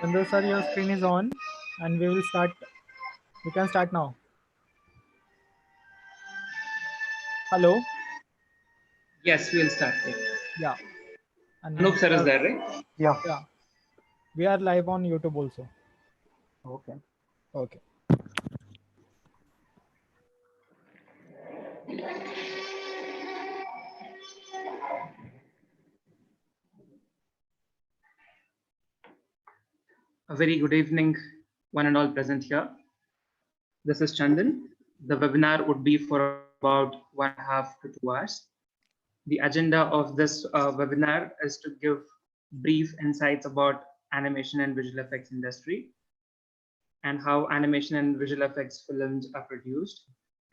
Chandra sir, your screen is on, and we will start. We can start now. Hello. Yes, we'll start. Yeah. And Anup sir we is are, there, right? Yeah. yeah, we are live on YouTube also. Okay. Okay. A very good evening, one and all present here. This is Chandan. The webinar would be for about 1.5 to 2 hours. The agenda of this webinar is to give brief insights about animation and visual effects industry and how animation and visual effects films are produced.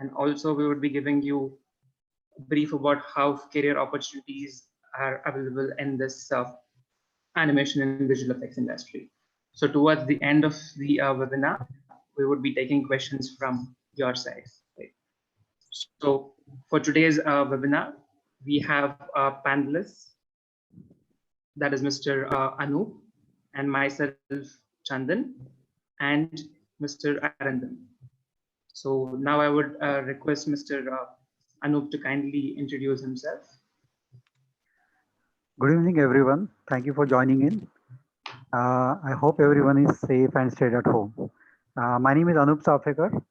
And also we would be giving you a brief about how career opportunities are available in this animation and visual effects industry. So towards the end of the webinar, we would be taking questions from your side. Right? So for today's webinar, we have panelists, that is Mr. Anup and myself, Chandan, and Mr. Arandam. So now I would request Mr. Anup to kindly introduce himself. Good evening, everyone. Thank you for joining in. I hope everyone is safe and stayed at home. My name is Anup Safekar,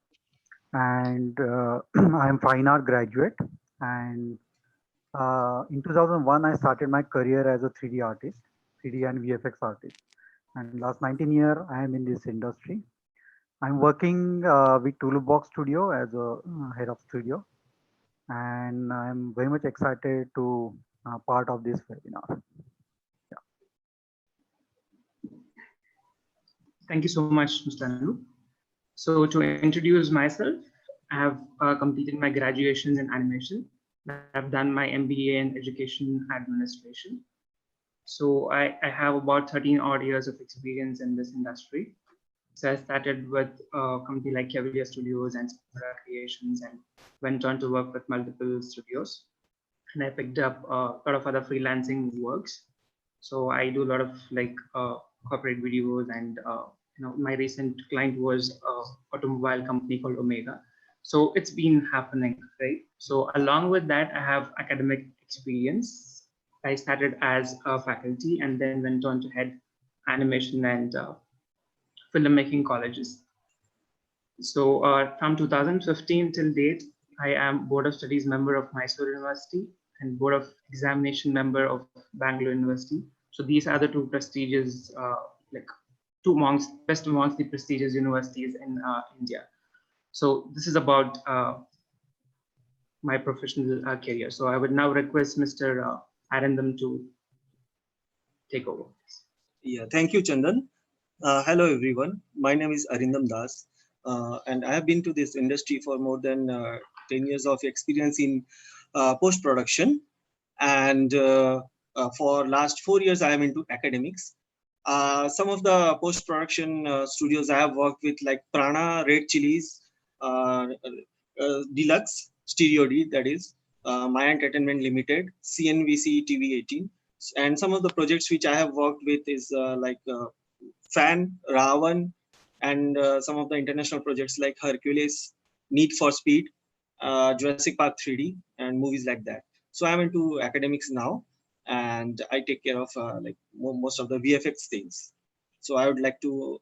and I am fine art graduate. And in 2001, I started my career as a 3D artist, 3D and VFX artist. And last 19 years, I am in this industry. I'm working with Toolbox Studio as a head of studio, and I'm very much excited to part of this webinar. Thank you so much, Mr. Anup. So to introduce myself, I have completed my graduations in animation. I've done my MBA in education administration. So I have about 13 odd years of experience in this industry. So I started with a company like Cavalier Studios and Samara Creations and went on to work with multiple studios. And I picked up a lot of other freelancing works. So I do a lot of like corporate videos, and my recent client was an automobile company called Omega. So it's been happening, right? So along with that, I have academic experience. I started as a faculty and then went on to head animation and filmmaking colleges. So from 2015 till date, I am Board of Studies member of Mysore University and Board of Examination member of Bangalore University. So these are the two prestigious, best amongst the prestigious universities in India. So this is about my professional career. So I would now request Mr. Arindam to take over. Yeah, thank you, Chandan. Hello, everyone. My name is Arindam Das, and I have been to this industry for more than 10 years of experience in post-production. And for last 4 years, I am into academics. Some of the post-production studios I have worked with, like Prana, Red Chilies, Deluxe, Stereo D, that is, My Entertainment Limited, CNVC TV 18. And some of the projects which I have worked with is Fan, Ravan, and some of the international projects like Hercules, Need for Speed, Jurassic Park 3D, and movies like that. So I'm into academics now, and I take care of most of the VFX things. So I would like to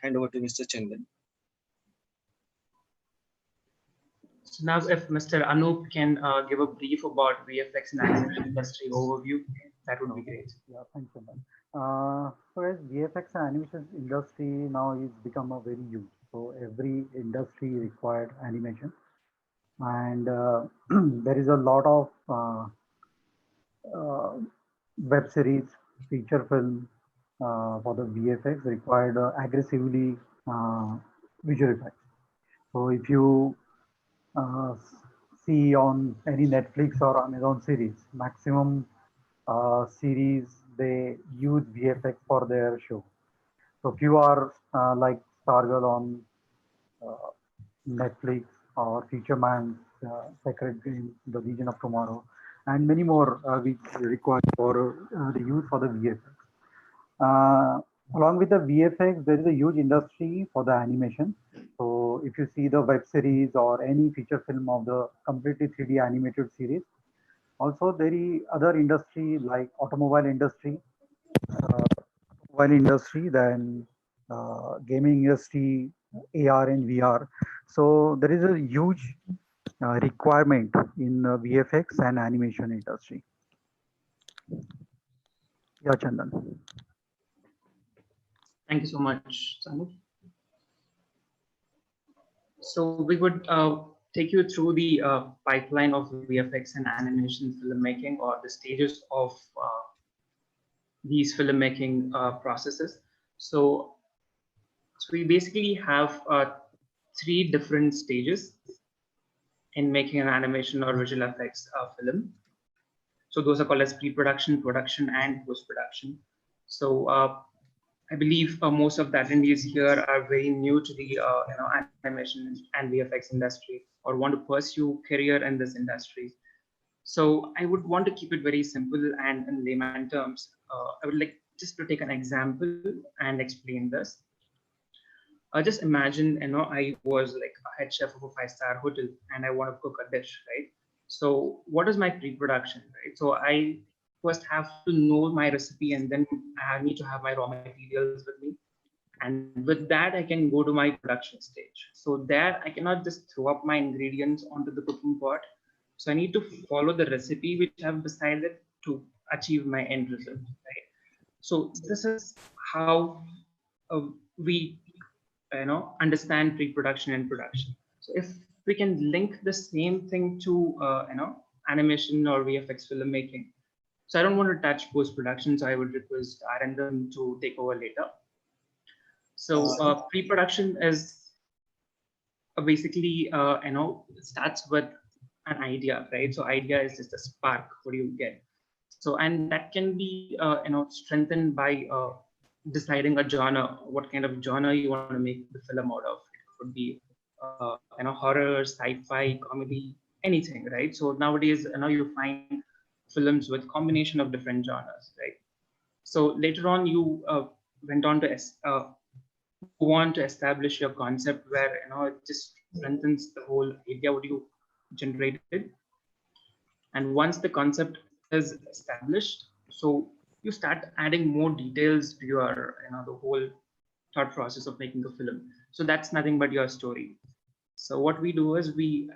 hand over to Mr. Chandan. So now if Mr. Anup can give a brief about VFX and animation industry overview, that would be great. Yeah, thanks so much. So as VFX and animation industry now is become a very huge. So every industry required animation, and there is a lot of web series, feature film for the VFX required aggressively visual effects. So if you uh, see on any Netflix or Amazon series, maximum series they use VFX for their show. So few are like Stargirl on uh, Netflix or Future Man's Sacred Game, The Legion of Tomorrow, and many more which require for the use for the VFX. Along with the VFX, there is a huge industry for the animation. So if you see the web series or any feature film of the completely 3D animated series, also there is other industry like automobile industry, then gaming industry, AR and VR. So there is a huge requirement in VFX and animation industry. Yeah, Chandan. Thank you so much, Sanu. So we would take you through the pipeline of VFX and animation filmmaking, or the stages of these filmmaking processes. So we basically have three different stages in making an animation or visual effects film. So those are called as pre-production, production, and post-production. So I believe most of the attendees here are very new to the animation and VFX industry, or want to pursue career in this industry. So I would want to keep it very simple and in layman terms. I would like just to take an example and explain this. Just imagine, I was like a head chef of a 5-star hotel and I want to cook a dish, right? So what is my pre-production, right? So I first have to know my recipe, and then I need to have my raw materials with me. And with that, I can go to my production stage. So there, I cannot just throw up my ingredients onto the cooking pot. So I need to follow the recipe which I've decided to achieve my end result, right? So this is how we understand pre-production and production. So if we can link the same thing to animation or VFX filmmaking. So I don't want to touch post-production, so I would request Arindam to take over later. So pre-production is basically starts with an idea, right? So idea is just a spark. What do you get? So and that can be strengthened by deciding a genre, what kind of genre you want to make the film out of. It could be horror, sci-fi, comedy, anything, right? So nowadays you find films with combination of different genres, right? So later on you went on to go on to establish your concept, where it just strengthens the whole idea what you generated. And once the concept is established, so you start adding more details to your the whole thought process of making a film. So that's nothing but your story. So what we do is we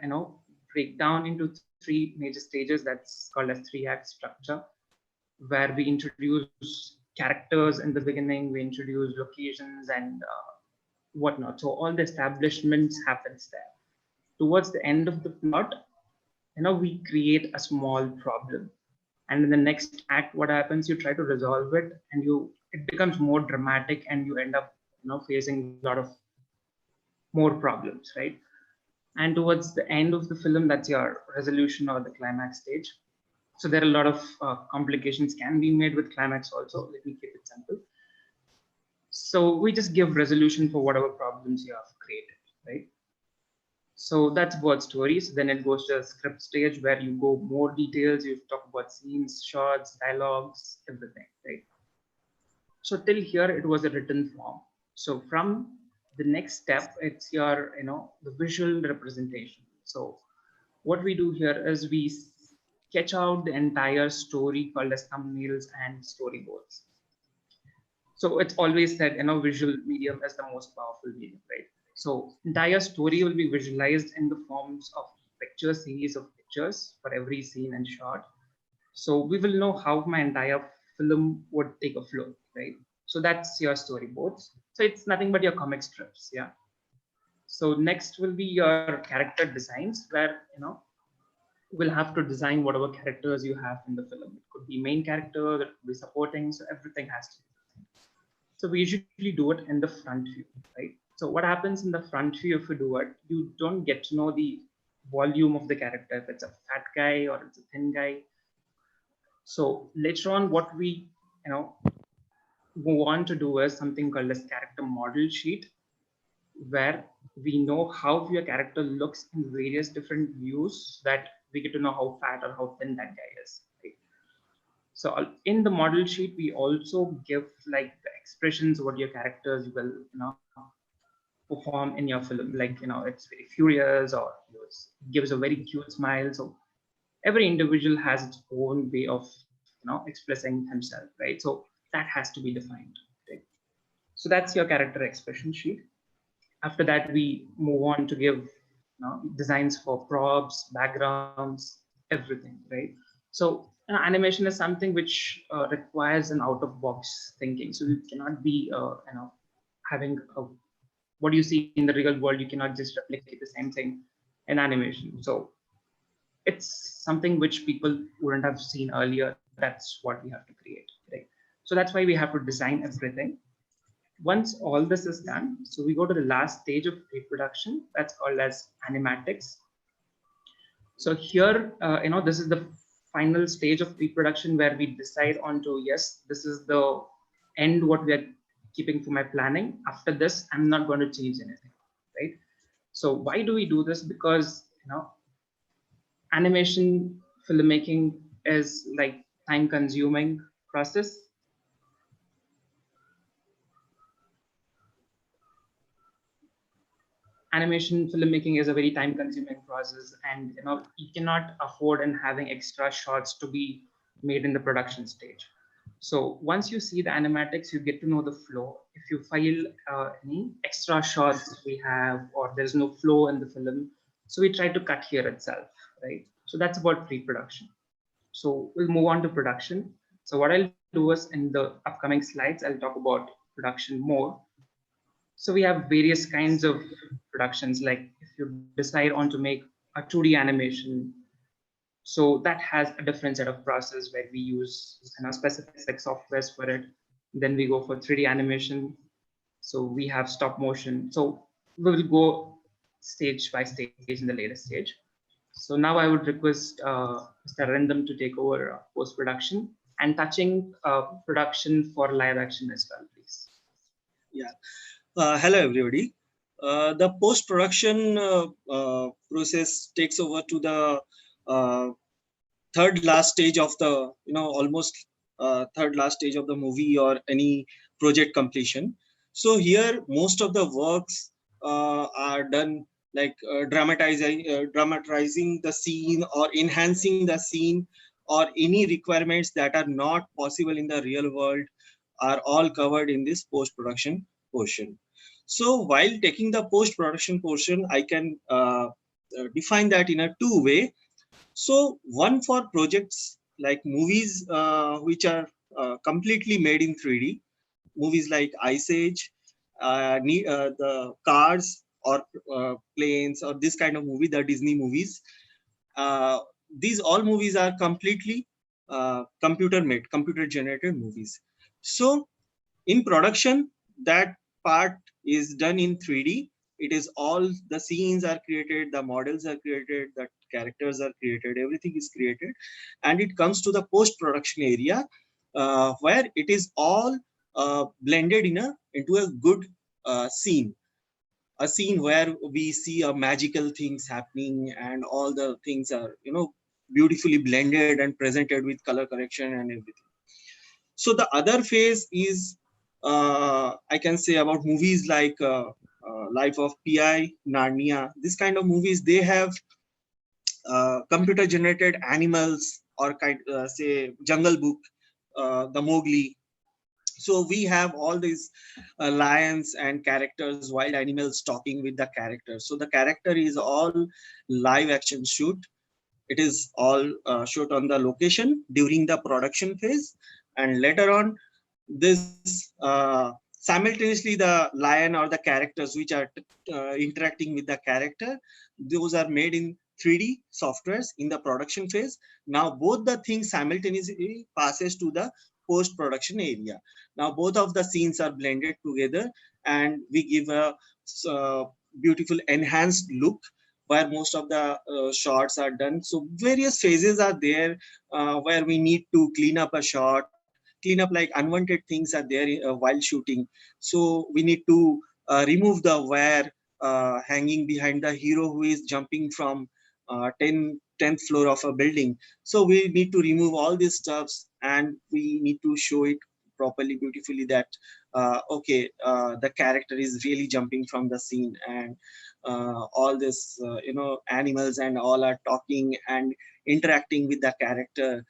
break down into three major stages, that's called as 3-act structure, where we introduce characters in the beginning, we introduce locations and whatnot. So all the establishments happens there. Towards the end of the plot, we create a small problem, and in the next act, what happens? You try to resolve it, and it becomes more dramatic, and you end up facing a lot of more problems, right? And towards the end of the film, that's your resolution or the climax stage. So there are a lot of complications can be made with climax also. Let me keep it simple. So we just give resolution for whatever problems you have created, right? So that's about stories. Then it goes to a script stage where you go more details. You talk about scenes, shots, dialogues, everything, right? So till here, it was a written form. So from the next step, it's your, the visual representation. So what we do here is we sketch out the entire story called as thumbnails and storyboards. So it's always said, visual medium is the most powerful medium, right? So entire story will be visualized in the forms of pictures, series of pictures for every scene and shot. So we will know how my entire film would take a flow, right? So that's your storyboards. So it's nothing but your comic strips, yeah. So next will be your character designs, where we'll have to design whatever characters you have in the film. It could be main character, it could be supporting, so everything has to be designed. So we usually do it in the front view, right? So what happens in the front view if you do it, you don't get to know the volume of the character, if it's a fat guy or it's a thin guy. So later on, what we move on to do is something called as character model sheet, where we know how your character looks in various different views, that we get to know how fat or how thin that guy is. Right? So in the model sheet, we also give like the expressions what your characters will, perform in your film. Like, it's very furious, or gives a very cute smile. So every individual has its own way of, expressing himself, right? So that has to be defined. Right? So that's your character expression sheet. After that, we move on to give, designs for props, backgrounds, everything, right? So animation is something which requires an out of box thinking. So you cannot be having what you see in the real world. You cannot just replicate the same thing in animation. So it's something which people wouldn't have seen earlier. That's what we have to create, right? So that's why we have to design everything. Once all this is done, so we go to the last stage of pre-production, that's called as animatics. So here, this is the final stage of pre-production, where we decide on to, yes, this is the end what we are keeping for my planning. After this, I'm not going to change anything, right? So why do we do this? Because animation filmmaking is like time consuming process. Animation filmmaking is a very time consuming process, and you cannot afford in having extra shots to be made in the production stage. So once you see the animatics, you get to know the flow. If you file any extra shots we have, or there's no flow in the film, so we try to cut here itself, right? So that's about pre-production. So we'll move on to production. So what I'll do is, in the upcoming slides, I'll talk about production more. So we have various kinds of productions. Like if you decide on to make a 2D animation, so that has a different set of process, where we use specific softwares for it. Then we go for 3D animation. So we have stop motion. So we will go stage by stage in the later stage. So now I would request Mr. Arindam to take over post-production and touching production for live action as well, please. Yeah. Hello, everybody. The post-production process takes over to the third last stage of the, almost third last stage of the movie or any project completion. So here, most of the works are done like dramatizing the scene or enhancing the scene, or any requirements that are not possible in the real world are all covered in this post-production portion. So while taking the post-production portion, I can define that in a two-way. So one for projects like movies which are completely made in 3D, movies like Ice Age, the Cars, or planes, or this kind of movie, the Disney movies. These all movies are completely computer made, computer generated movies. So in production, that part is done in 3D. It is all the scenes are created, the models are created, the characters are created, everything is created, and it comes to the post production area where it is all blended into a good scene, a scene where we see a magical things happening, and all the things are beautifully blended and presented with color correction and everything. So the other phase is, I can say, about movies like Life of Pi, Narnia. This kind of movies, they have computer generated animals, or say Jungle Book, the Mowgli. So we have all these lions and characters, wild animals talking with the characters. So the character is all live action shoot. It is all shot on the location during the production phase, and later on, this simultaneously the lion or the characters which are interacting with the character, those are made in 3D softwares in the production phase. Now both the things simultaneously passes to the post production area. Now both of the scenes are blended together, and we give a beautiful enhanced look where most of the shots are done. So various phases are there where we need to clean up a shot, clean up like unwanted things are there while shooting. So we need to remove the wire hanging behind the hero who is jumping from 10th floor of a building. So we need to remove all these stuffs, and we need to show it properly, beautifully, that okay, the character is really jumping from the scene, and all this animals and all are talking and interacting with the character,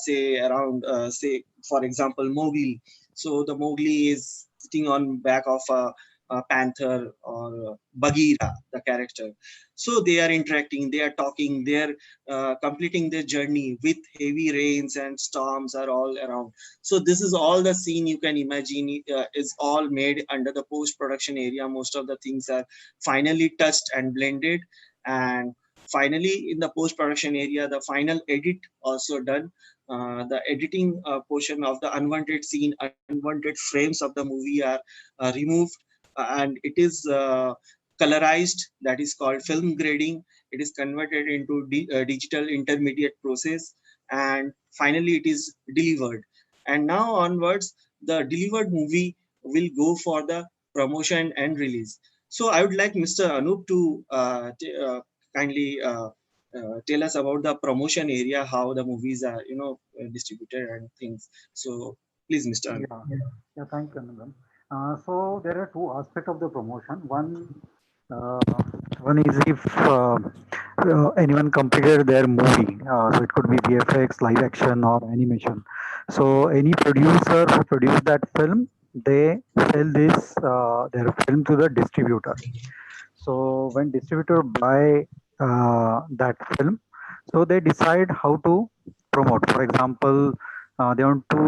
say around say for example Mowgli. So the Mowgli is sitting on back of a panther, or Bagheera, the character. So they are interacting, they are talking, they are completing their journey with heavy rains and storms are all around. So this is all the scene you can imagine, is all made under the post production area. Most of the things are finally touched and blended, and finally in the post production area the final edit also done. The editing portion of the unwanted scene, unwanted frames of the movie are removed, and it is colorized, that is called film grading. It is converted into digital intermediate process, and finally it is delivered. And now onwards the delivered movie will go for the promotion and release. So I would like Mr. Anup to kindly tell us about the promotion area, how the movies are distributed and things. So please, Mr. Anup. Yeah, thank you, Anandam. So there are two aspects of the promotion. Uh, one is if anyone completed their movie, so it could be VFX, live action, or animation. So any producer who produced that film, they sell this their film to the distributor. So when distributor buy that film, so they decide how to promote. For example, they want to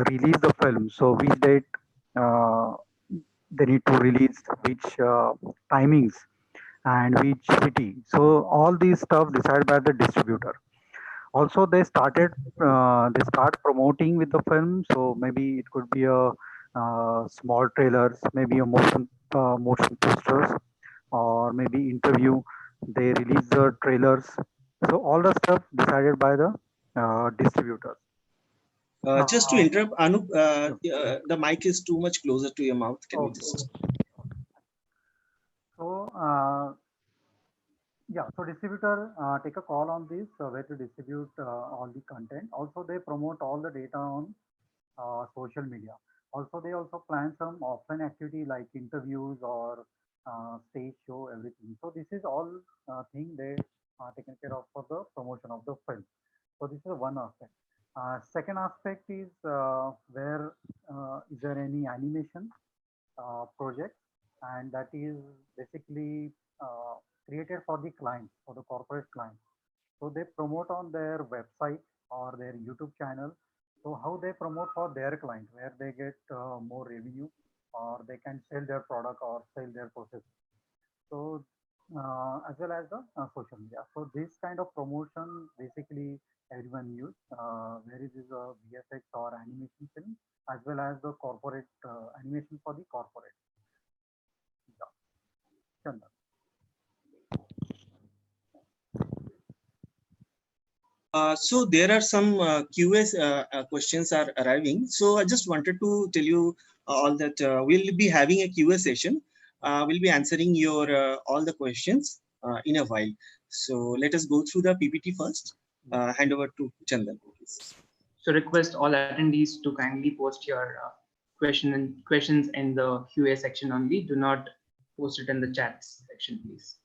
release the film. So which date uh, they need to release, which timings, and which city. So all these stuff decided by the distributor. Also, they start promoting with the film. So maybe it could be a small trailers, maybe a motion posters, or maybe interview. They release the trailers. So all the stuff decided by the distributors. Just to interrupt, Anup, Sure. the mic is too much closer to your mouth. Can you Okay. just? So yeah, so distributor take a call on this where to distribute all the content. Also, they promote all the data on social media. Also, they also plan some offline activity like interviews or stage show, everything. So this is all thing they are taken care of for the promotion of the film. So this is one aspect. Second aspect is where is there any animation project, and that is basically created for the client, for the corporate client. So they promote on their website or their YouTube channel. So how they promote for their client, where they get more revenue, or they can sell their product or sell their process. So as well as the social media. So this kind of promotion basically everyone use, where it is a VFX or animation film, as well as the corporate animation for the corporate. Yeah. Chandan. So there are some QS questions are arriving. So I just wanted to tell you all that we'll be having a QA session. We'll be answering your all the questions in a while. So let us go through the PPT first. Hand over to Chandan, please. So request all attendees to kindly post your questions in the QA section only. Do not post it in the chat section, please.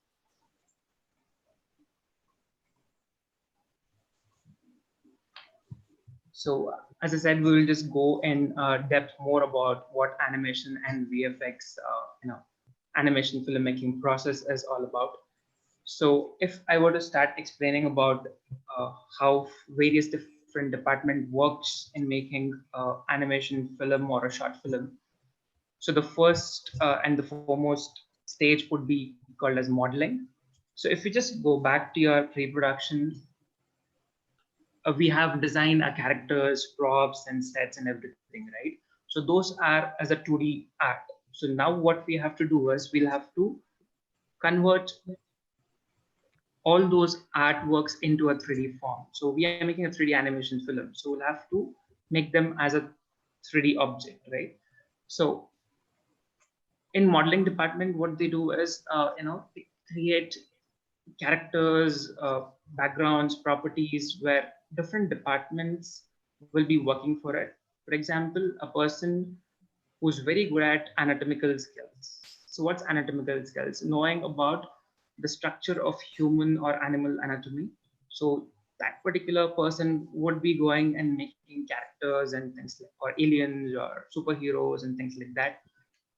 So as I said, we will just go in depth more about what animation and VFX, animation filmmaking process is all about. So if I were to start explaining about how various different department works in making animation film or a short film. So the first and the foremost stage would be called as modeling. So if you just go back to your pre-production, we have designed our characters, props, and sets and everything, right? So those are as a 2D art. So now what we have to do is we'll have to convert all those artworks into a 3D form. So we are making a 3D animation film. So we'll have to make them as a 3D object, right? So in modeling department, what they do is, they create characters, backgrounds, properties where different departments will be working for it. For example, a person who's very good at anatomical skills. So what's anatomical skills? Knowing about the structure of human or animal anatomy. So that particular person would be going and making characters and things like, or aliens or superheroes and things like that.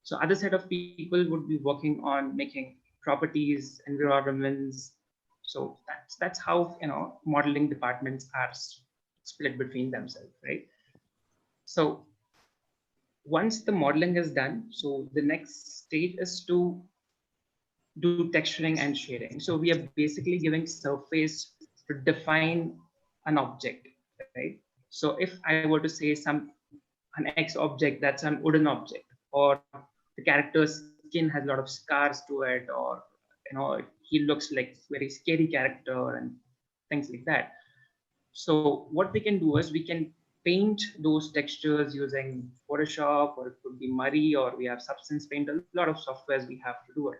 So other set of people would be working on making properties, environments. So that's how modeling departments are split between themselves, right? So once the modeling is done, so the next stage is to do texturing and shading. So we are basically giving surface to define an object, right? So if I were to say an X object, that's an wooden object, or the character's skin has a lot of scars to it, or he looks like very scary character and things like that. So what we can do is we can paint those textures using Photoshop, or it could be Murray, or we have Substance Paint, a lot of softwares we have to do it.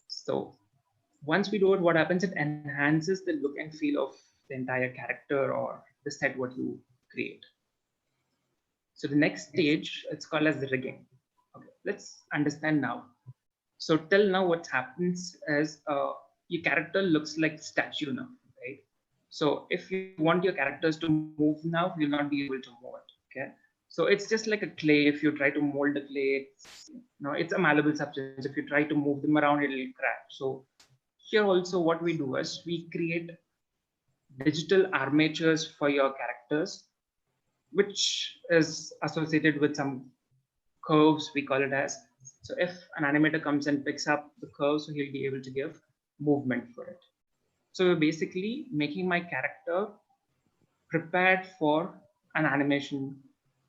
So once we do it, what happens, it enhances the look and feel of the entire character or the set what you create. So the next stage, it's called as the rigging. Okay, let's understand now. So till now, what happens is your character looks like statue now, right? So if you want your characters to move now, you'll not be able to move it. Okay. So it's just like a clay. If you try to mold the clay, it's a malleable substance. If you try to move them around, it'll crack. So here also, what we do is we create digital armatures for your characters, which is associated with some curves, we call it as. So if an animator comes and picks up the curve, so he'll be able to give movement for it. So we're basically making my character prepared for an animation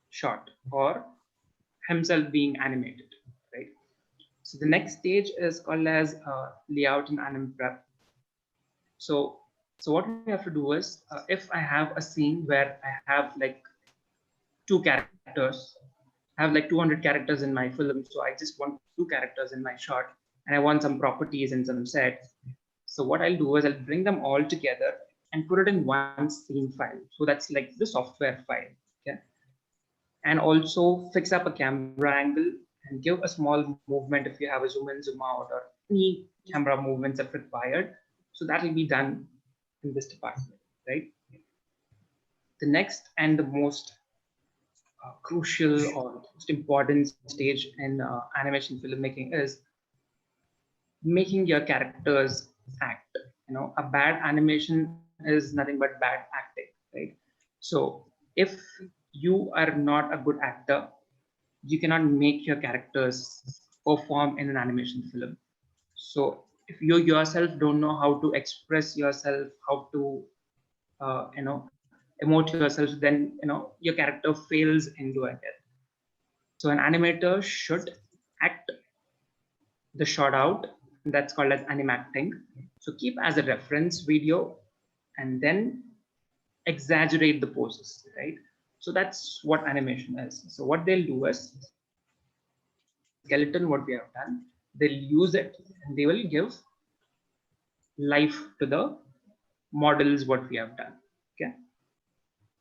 shot or himself being animated, right? So the next stage is called as layout and anim prep. So what we have to do is, if I have a scene where I have like 2 characters, I have like 200 characters in my film, so I just want 2 characters in my shot, and I want some properties and some sets. So what I'll do is I'll bring them all together and put it in one scene file. So that's like the software file, okay? And also fix up a camera angle and give a small movement if you have a zoom in, zoom out, or any camera movements if required. So that will be done in this department, right? The next and the most crucial or most important stage in animation filmmaking is making your characters act. A bad animation is nothing but bad acting, right? So if you are not a good actor, you cannot make your characters perform in an animation film. So if you yourself don't know how to express yourself, how to emote yourself, then your character fails in doing it. So an animator should act the shot out, and that's called as animacting. So keep as a reference video and then exaggerate the poses, right? So that's what animation is. So what they'll do is the skeleton, what we have done, they'll use it and they will give life to the models, what we have done. Okay.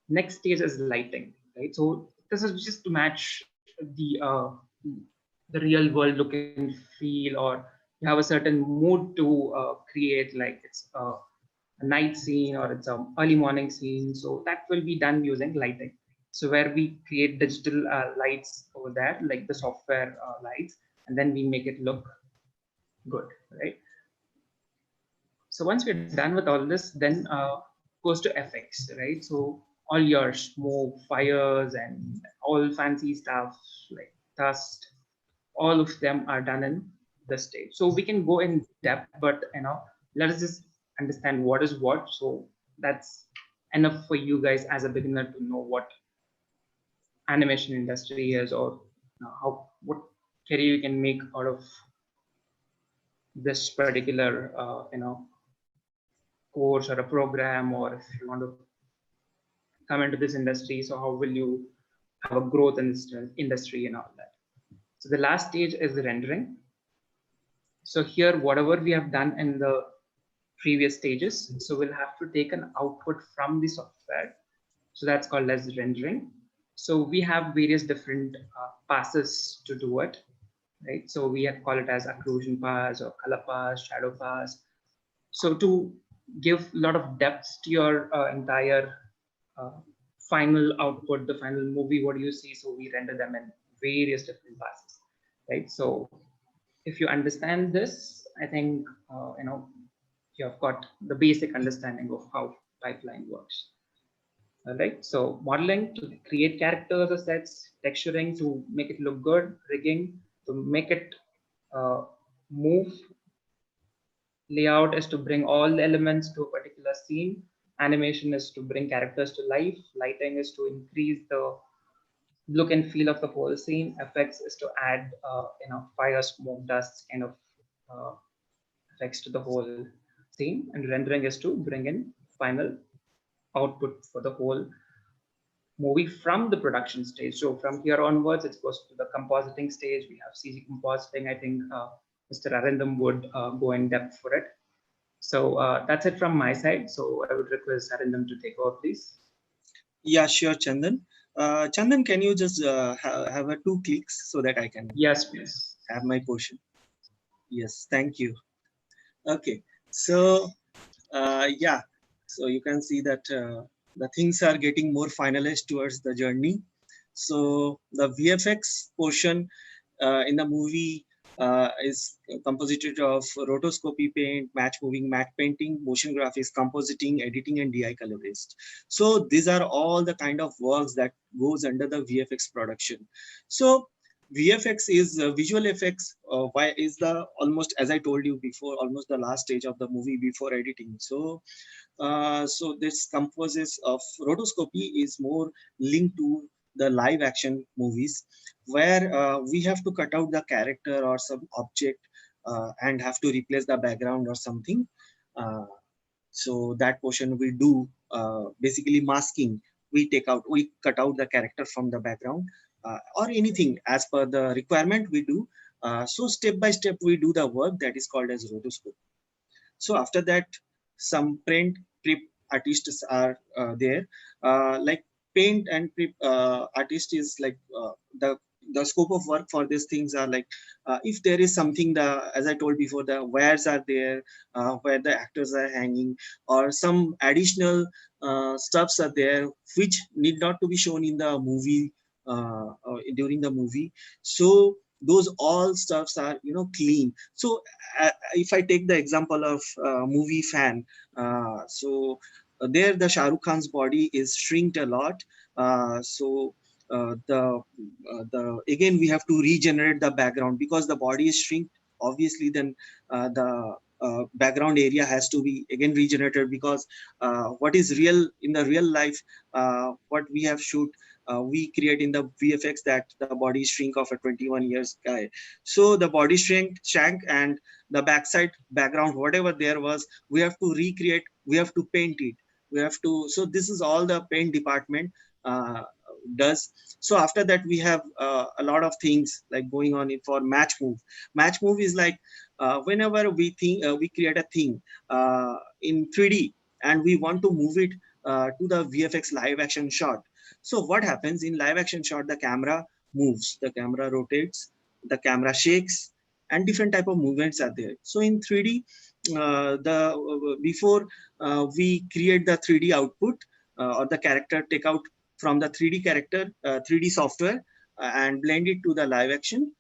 Next stage is lighting, right? So this is just to match the real world look and feel, or you have a certain mood to create, like it's a night scene or it's an early morning scene. So that will be done using lighting. So where we create digital lights over there, like the software lights, and then we make it look good, right? So once we're done with all this, then goes to FX, right? So all your smoke, fires, and all fancy stuff like dust, all of them are done in this stage. So we can go in depth, but let us just understand what is what. So that's enough for you guys as a beginner to know what animation industry is, or what career you can make out of this particular course or a program, or if you want to come into this industry, so how will you have a growth in this industry and all that. So the last stage is the rendering. So here, whatever we have done in the previous stages, so we'll have to take an output from the software. So that's called as rendering. So we have various different passes to do it, right? So we have call it as occlusion pass or color pass, shadow pass. So to give a lot of depth to your entire uh, final output, the final movie, what do you see? So we render them in various different passes, right? So if you understand this, I think you have got the basic understanding of how pipeline works. All right. So modeling to create characters or sets, texturing to make it look good, rigging to make it move. Layout is to bring all the elements to a particular scene. Animation is to bring characters to life. Lighting is to increase the look and feel of the whole scene. Effects is to add, fire, smoke, dust kind of uh, effects to the whole scene. And rendering is to bring in final output for the whole movie from the production stage. So from here onwards, it goes to the compositing stage. We have CG compositing. I think Mr. Arindam would go in depth for it. So that's it from my side. So I would request Arindam to take over, please. Yeah, sure, Chandan. Chandan, can you just have a 2 clicks so that I can Yes, please. have my portion? Yes, thank you. Okay, so yeah, so you can see that the things are getting more finalized towards the journey. So the VFX portion in the movie is composited of rotoscopy paint, match moving, matte painting, motion graphics, compositing, editing, and DI color based. So these are all the kind of works that goes under the VFX production. So VFX is visual effects. Why is the almost, as I told you before, almost the last stage of the movie before editing. So so this composes of rotoscopy is more linked to the live action movies where we have to cut out the character or some object and have to replace the background or something. Uh, so that portion we do basically masking. We cut out the character from the background or anything as per the requirement we do. So step by step we do the work that is called as rotoscope. So after that, some paint prep artists are there. Like paint and prep artist is like the scope of work for these things are like if there is something, the as I told before, the wires are there where the actors are hanging, or some additional stuffs are there which need not to be shown in the movie during the movie. So those all stuffs are clean. So if I take the example of movie fan, there the Shah Rukh Khan's body is shrinked a lot. So the again we have to regenerate the background because the body is shrinked. Obviously, then the background area has to be again regenerated because what is real in the real life, what we have shoot, we create in the VFX that the body shrink of a 21 years guy. So the body shrank and the backside background, whatever there was, we have to recreate, we have to paint it. We have to, so this is all the paint department does. So after that, we have a lot of things like going on for match move. Match move is like whenever we think we create a thing in 3D and we want to move it to the VFX live action shot. So what happens in live action shot? The camera moves, the camera rotates, the camera shakes, and different type of movements are there. So in 3D, before we create the 3D output or the character take out from the 3D character, 3D software and blend it to the live action,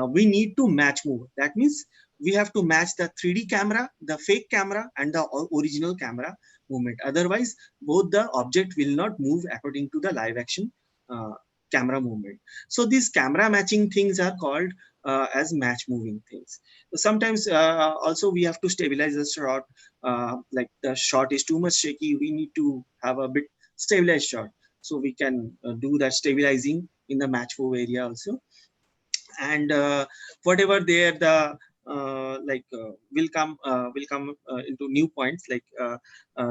we need to match move. That means we have to match the 3D camera, the fake camera, and the original camera movement. Otherwise, both the object will not move according to the live action camera movement. So these camera matching things are called as match moving things. Sometimes also we have to stabilize the shot. Like the shot is too much shaky, we need to have a bit stabilized shot. So we can do that stabilizing in the match move area also. And whatever there the will come into new points like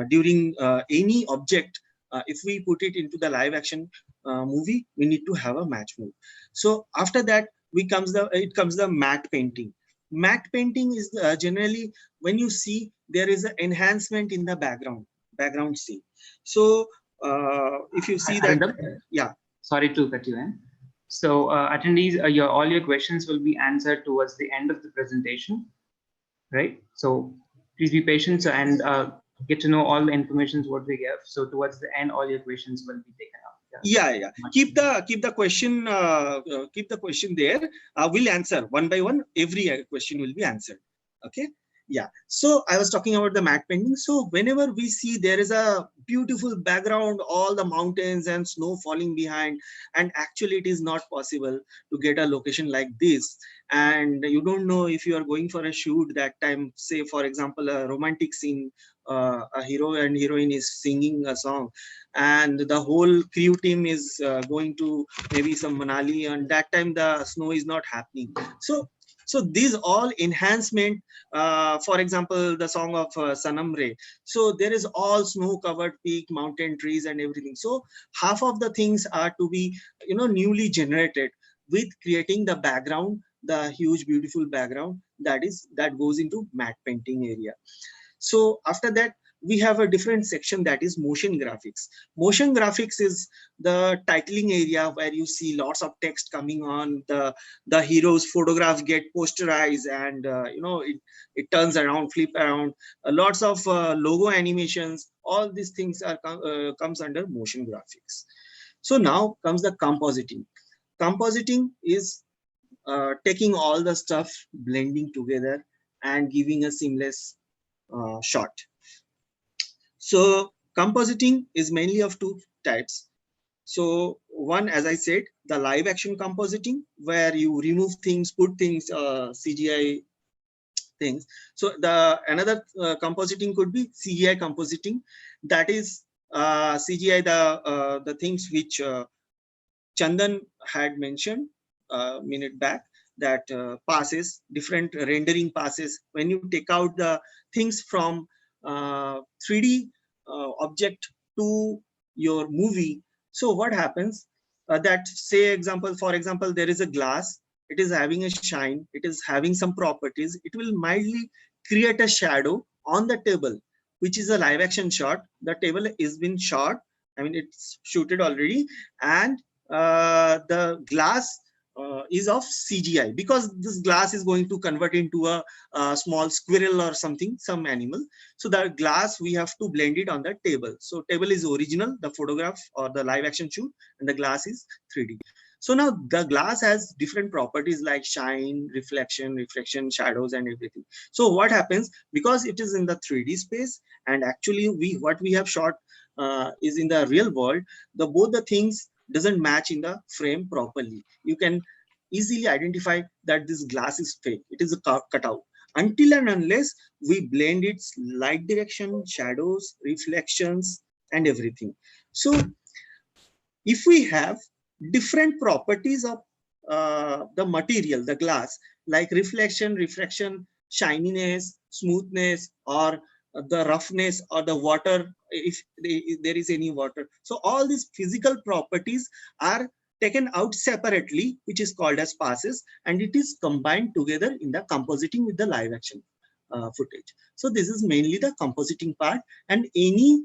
during any object if we put it into the live action movie, we need to have a match move. So after that, it comes the matte painting. Matte painting is generally when you see there is an enhancement in the background scene. So if you see that, yeah. Sorry to cut you in. So attendees, all your questions will be answered towards the end of the presentation, right? So please be patient and get to know all the information what we have. So towards the end, all your questions will be taken up. Yeah. Keep the question there. We'll answer one by one. Every question will be answered. Okay. Yeah. So I was talking about the matte painting. So whenever we see there is a beautiful background, all the mountains and snow falling behind, and actually it is not possible to get a location like this, and you don't know if you are going for a shoot that time, say for example a romantic scene, a hero and heroine is singing a song, and the whole crew team is going to maybe some Manali, and that time the snow is not happening. So these all enhancement, for example, the song of Sanam Re. So there is all snow covered peak, mountain, trees and everything. So half of the things are to be, newly generated with creating the background, the huge, beautiful background that goes into matte painting area. So after that, we have a different section that is motion graphics. Motion graphics is the titling area where you see lots of text coming on, the hero's photograph get posterized, and it turns around, flip around, lots of logo animations. All these things are comes under motion graphics. So now comes the compositing. Compositing is taking all the stuff, blending together and giving a seamless shot. So compositing is mainly of two types. So one, as I said, the live action compositing, where you remove things, put things, CGI things. So the another compositing could be CGI compositing. That is CGI, the things which Chandan had mentioned a minute back, that different rendering passes. When you take out the things from 3D object to your movie, so what happens? That for example, there is a glass. It is having a shine. It is having some properties. It will mildly create a shadow on the table, which is a live action shot. The table is been shot. I mean, it's shooted already, and the glass is of CGI, because this glass is going to convert into a small squirrel or something, some animal. So the glass, we have to blend it on the table. So table is original, the photograph or the live action shoot, and the glass is 3D. So now the glass has different properties like shine, reflection, shadows and everything. So what happens, because it is in the 3D space, and actually what we have shot is in the real world, both the things doesn't match in the frame properly. You can easily identify that this glass is fake. It is a cutout. Until and unless we blend its light direction, shadows, reflections, and everything. So if we have different properties of the material, the glass, like reflection, shininess, smoothness, or the roughness, or the water, if there is any water. So all these physical properties are taken out separately, which is called as passes, and it is combined together in the compositing with the live action footage. So this is mainly the compositing part, and any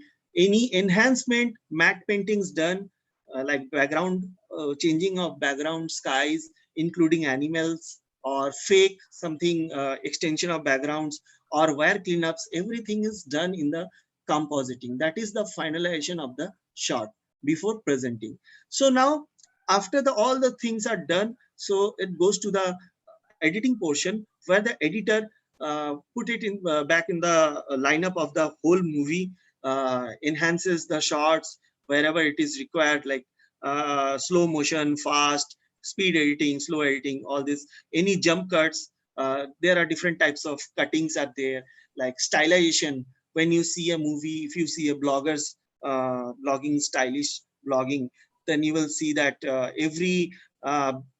enhancement, matte paintings done, like background, changing of background, skies, including animals, or fake something, extension of backgrounds, or wire cleanups, everything is done in the compositing. That is the finalization of the shot before presenting. So now, after all the things are done, so it goes to the editing portion, where the editor put it in back in the lineup of the whole movie, enhances the shots wherever it is required, like slow motion, fast, speed editing, slow editing, all this. Any jump cuts, there are different types of cuttings are there, like stylization. When you see a movie, if you see a blogger's blogging, stylish blogging, then you will see that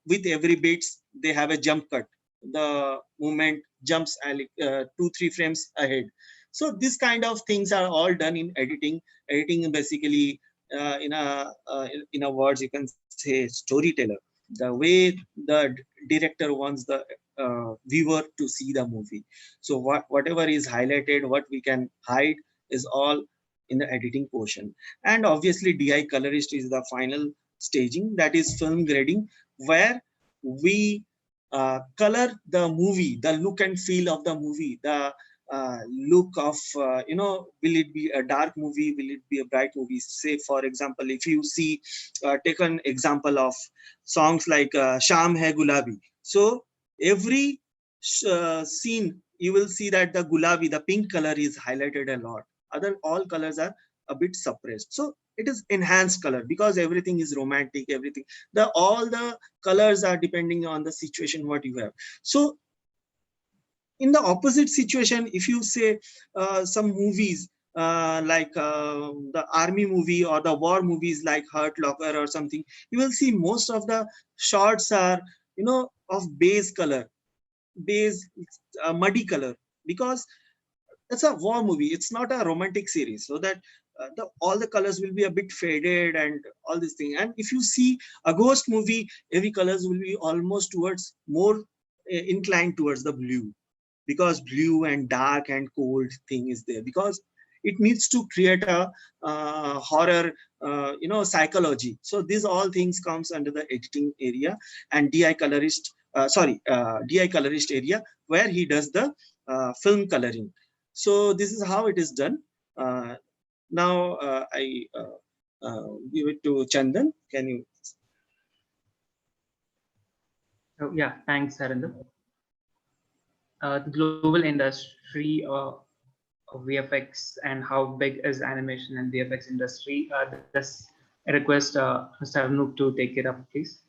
with every bits they have a jump cut. The movement jumps 2-3 frames ahead. So this kind of things are all done in editing. Editing basically in a words you can say storyteller, the way the director wants the viewer to see the movie. So whatever is highlighted, what we can hide, is all in the editing portion. And obviously DI colorist is the final staging, that is film grading, where we color the movie, the look and feel of the movie, the look of will it be a dark movie, will it be a bright movie. Say for example, if you see take an example of songs like Sham Hai Gulabi. So every scene you will see that the gulabi, the pink color, is highlighted a lot. Other all colors are a bit suppressed. So it is enhanced color because everything is romantic, everything, the all the colors are depending on the situation what you have. So in the opposite situation, if you say some movies like the army movie or the war movies like Hurt Locker or something, you will see most of the shots are of base color, base muddy color, because it's a war movie, it's not a romantic series. So that all the colors will be a bit faded and all this thing. And if you see a ghost movie, every colors will be almost towards more inclined towards the blue, because blue and dark and cold thing is there, because it needs to create a horror psychology. So these all things comes under the editing area. And DI colorist area, where he does the film coloring. So this is how it is done. Now I give it to Chandan. Can you? Oh, yeah, thanks, Harinder. The global industry of VFX and how big is animation and VFX industry. This I request Mr. Anup to take it up, please.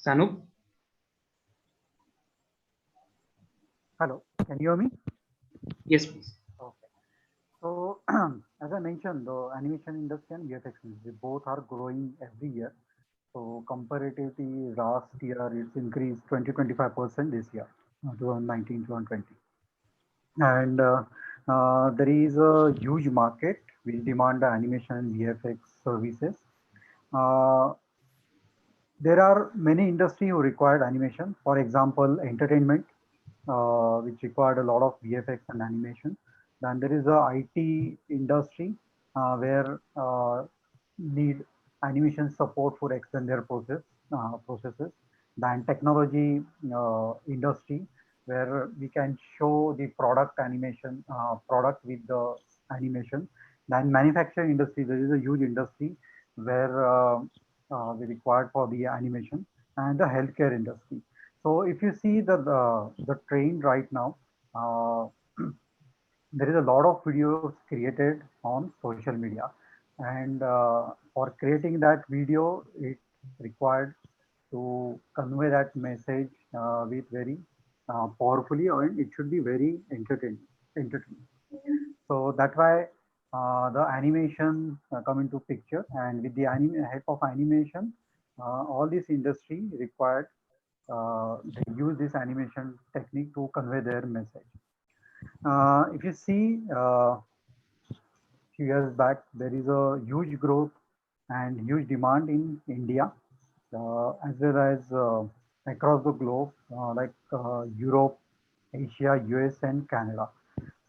Sanup? Hello, can you hear me? Yes, please. Okay. So, as I mentioned, the animation industry and VFX industry both are growing every year. So, comparatively, last year it's increased 20-25% this year, 2019 2020. And there is a huge market which demand the animation and VFX services. Uh, there are many industries who required animation. For example, entertainment, which required a lot of VFX and animation. Then there is a IT industry where need animation support for extended processes. Then technology industry, where we can show the product animation, product with the animation. Then manufacturing industry, there is a huge industry where we required for the animation, and the healthcare industry. So if you see the trend right now, uh, there is a lot of videos created on social media, and for creating that video, it required to convey that message with very powerfully, and it should be very entertaining. Entertaining. So that's why the animation come into picture, and with the help of animation, all this industry required they use this animation technique to convey their message. If you see few years back, there is a huge growth and huge demand in India, as well as across the globe, like Europe, Asia, US, and Canada.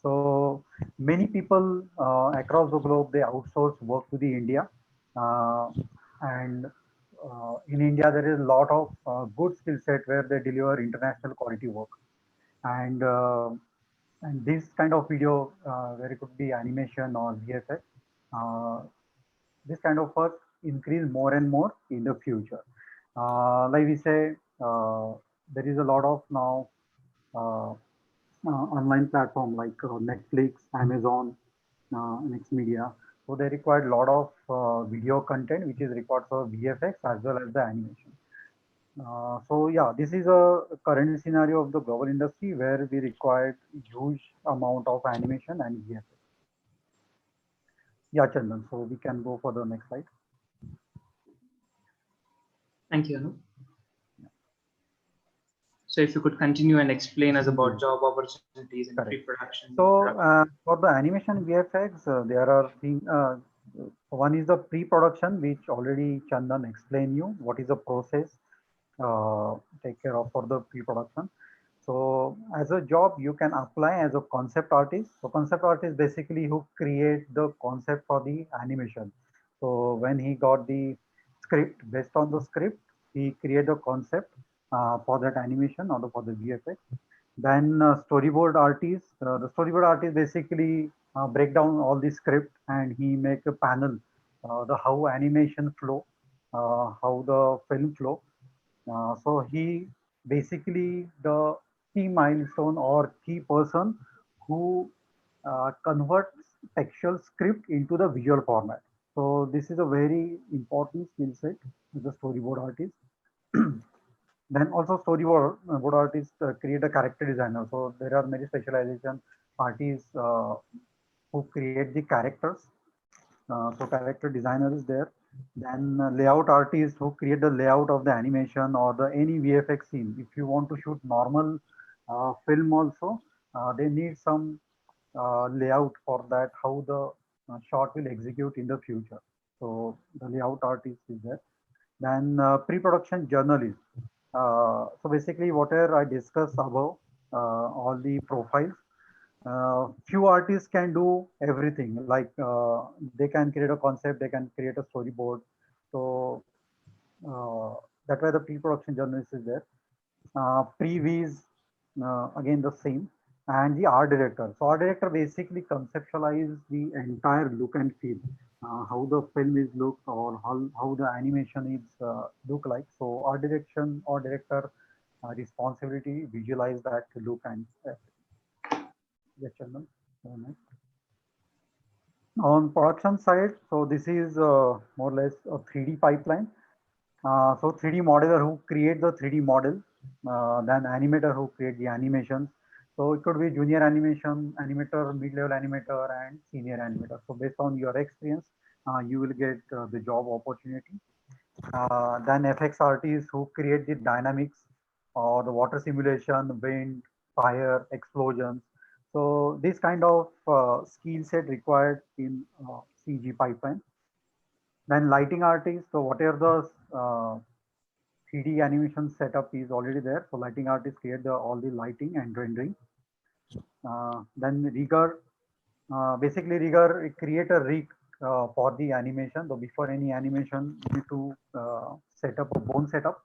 So many people across the globe, they outsource work to the India, uh, and in India there is a lot of good skill set where they deliver international quality work, and this kind of video where it could be animation or VFX, uh, this kind of work increase more and more in the future. Like we say, there is a lot of now uh, online platform like Netflix, Amazon, Next Media. So they required a lot of video content, which is required for VFX as well as the animation. So yeah, this is a current scenario of the global industry where we required huge amount of animation and VFX. Yeah, Chandan. So we can go for the next slide. Thank you, Anup. So if you could continue and explain us about job opportunities in pre-production. So for the animation VFX, there are things. One is the pre-production, which already Chandan explained you. What is the process? Take care of for the pre-production. So as a job, you can apply as a concept artist. So concept artist basically who create the concept for the animation. So when he got the script, based on the script, he create a concept for that animation or for the VFX. Then storyboard artist, the storyboard artist basically break down all the script and he make a panel, the how animation flow, how the film flow. So he basically the key milestone or key person who converts textual script into the visual format. So this is a very important skill set with the storyboard artist. Then also storyboard board artists create a character designer. So there are many specialization artists who create the characters. So character designer is there. Then layout artists who create the layout of the animation or the any VFX scene. If you want to shoot normal film also, they need some layout for that, how the shot will execute in the future. So the layout artist is there. Then pre-production journalist. So basically whatever I discussed above, all the profiles, few artists can do everything. Like they can create a concept, they can create a storyboard. So that's why the pre-production journalist is there. Previs, again the same, and the art director. So art director basically conceptualize the entire look and feel, how the film is look or how the animation is look like. So art direction or director responsibility visualize that look and yes, Chandan. On production side, so this is more or less a 3D pipeline. So 3D modeler who create the 3D model, then animator who create the animations. So it could be junior animation animator, mid-level animator, and senior animator. So based on your experience, you will get the job opportunity. Then FX artists who create the dynamics or the water simulation, wind, fire, explosions. So this kind of skill set required in CG pipeline. Then lighting artists, so whatever the 3D animation setup is already there. So lighting artists create all the lighting and rendering. Then rigger, basically rigger create a rig for the animation. So before any animation, you need to set up a bone setup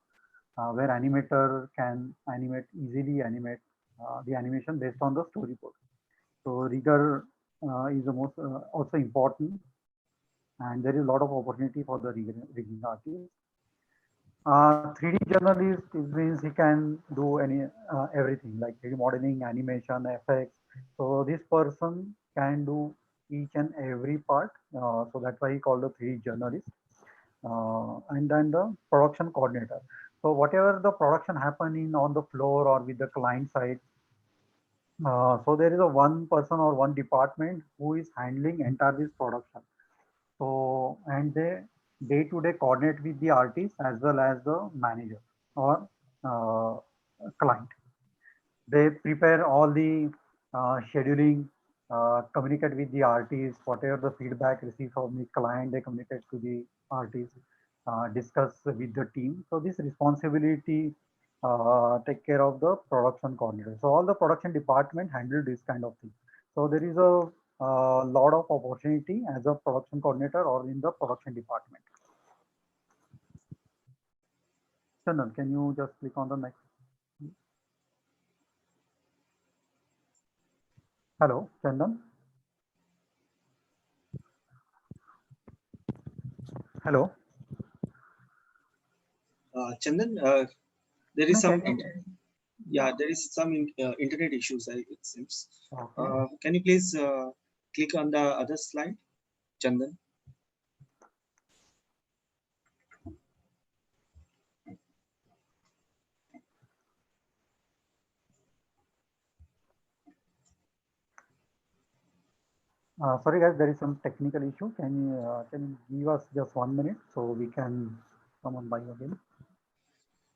where animator can easily animate the animation based on the storyboard. So rigger is the most also important, and there is a lot of opportunity for the rigging artist. 3D journalist means he can do everything like 3D modeling, animation, effects. So this person can do each and every part. So that's why he called the 3D journalist. And then the production coordinator. So whatever the production happening on the floor or with the client side, so there is a one person or one department who is handling entire this production. So and they day-to-day coordinate with the artist as well as the manager or client. They prepare all the scheduling, communicate with the artist, whatever the feedback received from the client, they communicate to the artist, discuss with the team. So this responsibility take care of the production coordinator. So all the production department handle this kind of thing. So there is a lot of opportunity as a production coordinator or in the production department. Chandan, can you just click on the next? Hello, Chandan. Hello. Chandan, there is No, some can you? yeah, there is some internet issues. It seems. Okay. Can you please click on the other slide, Chandan? Sorry guys, there is some technical issue. Can you give us just 1 minute so we can come on by again?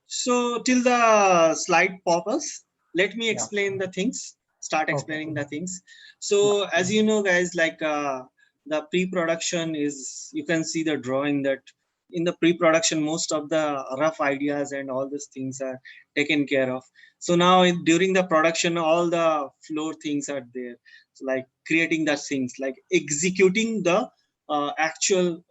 So till the slide pops, let me Yeah. explain the things. Start Okay. explaining the things. So as you know, guys, like the pre-production is, you can see the drawing that in the pre-production, most of the rough ideas and all these things are taken care of. So now during the production, all the floor things are there. So like creating the things, like executing the actual,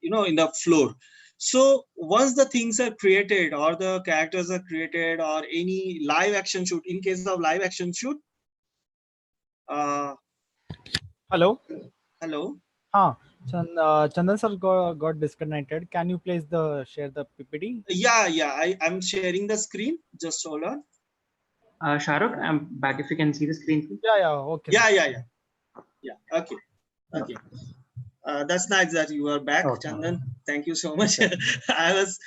in the floor. So once the things are created or the characters are created or any live action shoot, in case of live action shoot, uh, Hello. hello. Chandan sir got disconnected. Can you please share the PPT? Yeah, I'm sharing the screen. Just hold on. Shahrukh, I'm back. If you can see the screen, please. Yeah. Okay. Sir. Yeah. Okay. That's nice that you are back, Okay. Chandan. Thank you so much. I was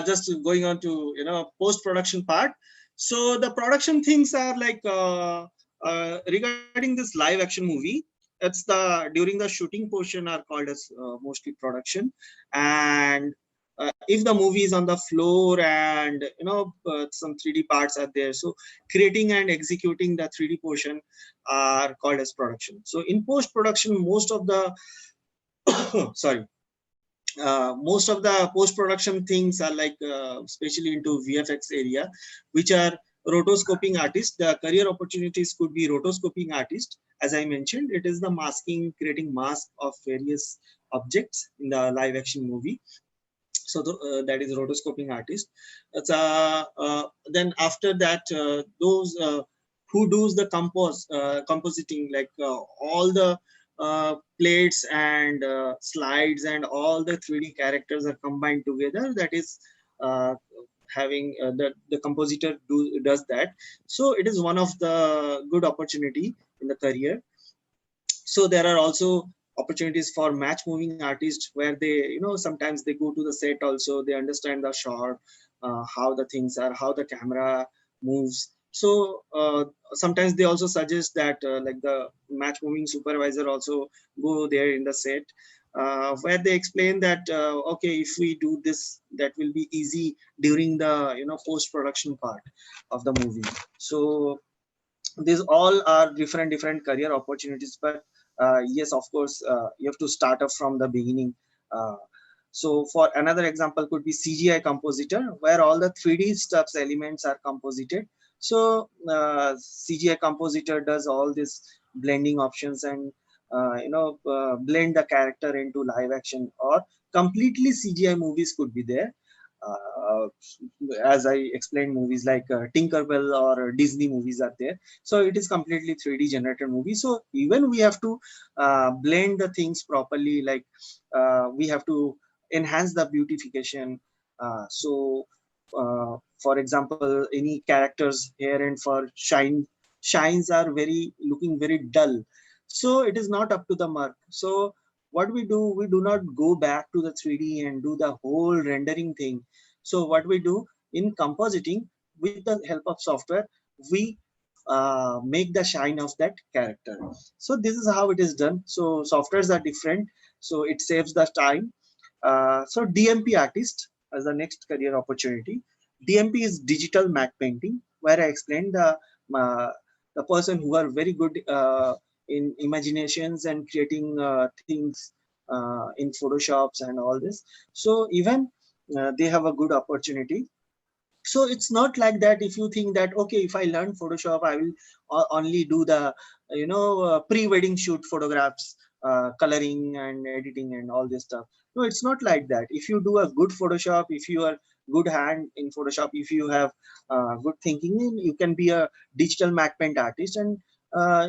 just going on to post production part. So the production things are like regarding this live action movie. It's the during the shooting portion are called as mostly production, and if the movie is on the floor and some 3D parts are there, so creating and executing the 3D portion are called as production. So in post production, most of the sorry, most of the post production things are like especially into VFX area, which are rotoscoping artists. The career opportunities could be rotoscoping artist. As I mentioned, it is the masking, creating mask of various objects in the live action movie. So that is rotoscoping artist. It's then after that, those who does the compositing, like all the plates and slides and all the 3D characters are combined together. That is uh, having the compositor does that. So it is one of the good opportunity in the career. So there are also opportunities for match moving artists where they sometimes they go to the set also, they understand the shot, how the things are, how the camera moves. So sometimes they also suggest that like the match moving supervisor also go there in the set, where they explain that okay, if we do this, that will be easy during the post production part of the movie. So these all are different career opportunities, but yes, of course, you have to start up from the beginning. uh, so for another example could be CGI compositor, where all the 3D stuffs elements are composited. So CGI compositor does all this blending options and blend the character into live action, or completely CGI movies could be there. uh, as I explained, movies like Tinkerbell or Disney movies are there. So it is completely 3D generated movie. So even we have to blend the things properly, like we have to enhance the beautification. For example, any characters hair and fur shines are very looking very dull. So it is not up to the mark. So what we do not go back to the 3D and do the whole rendering thing. So what we do in compositing, with the help of software, we make the shine of that character. So this is how it is done. So softwares are different, so it saves the time. So DMP artist as the next career opportunity. DMP is digital matte painting, where I explained the person who are very good in imaginations and creating things in Photoshops and all this. So even they have a good opportunity. So it's not like that. If you think that okay, if I learn Photoshop, I will only do the pre-wedding shoot photographs, coloring and editing and all this stuff. No, it's not like that. If you do a good Photoshop, if you are good hand in Photoshop, if you have good thinking, you can be a digital matte paint artist. And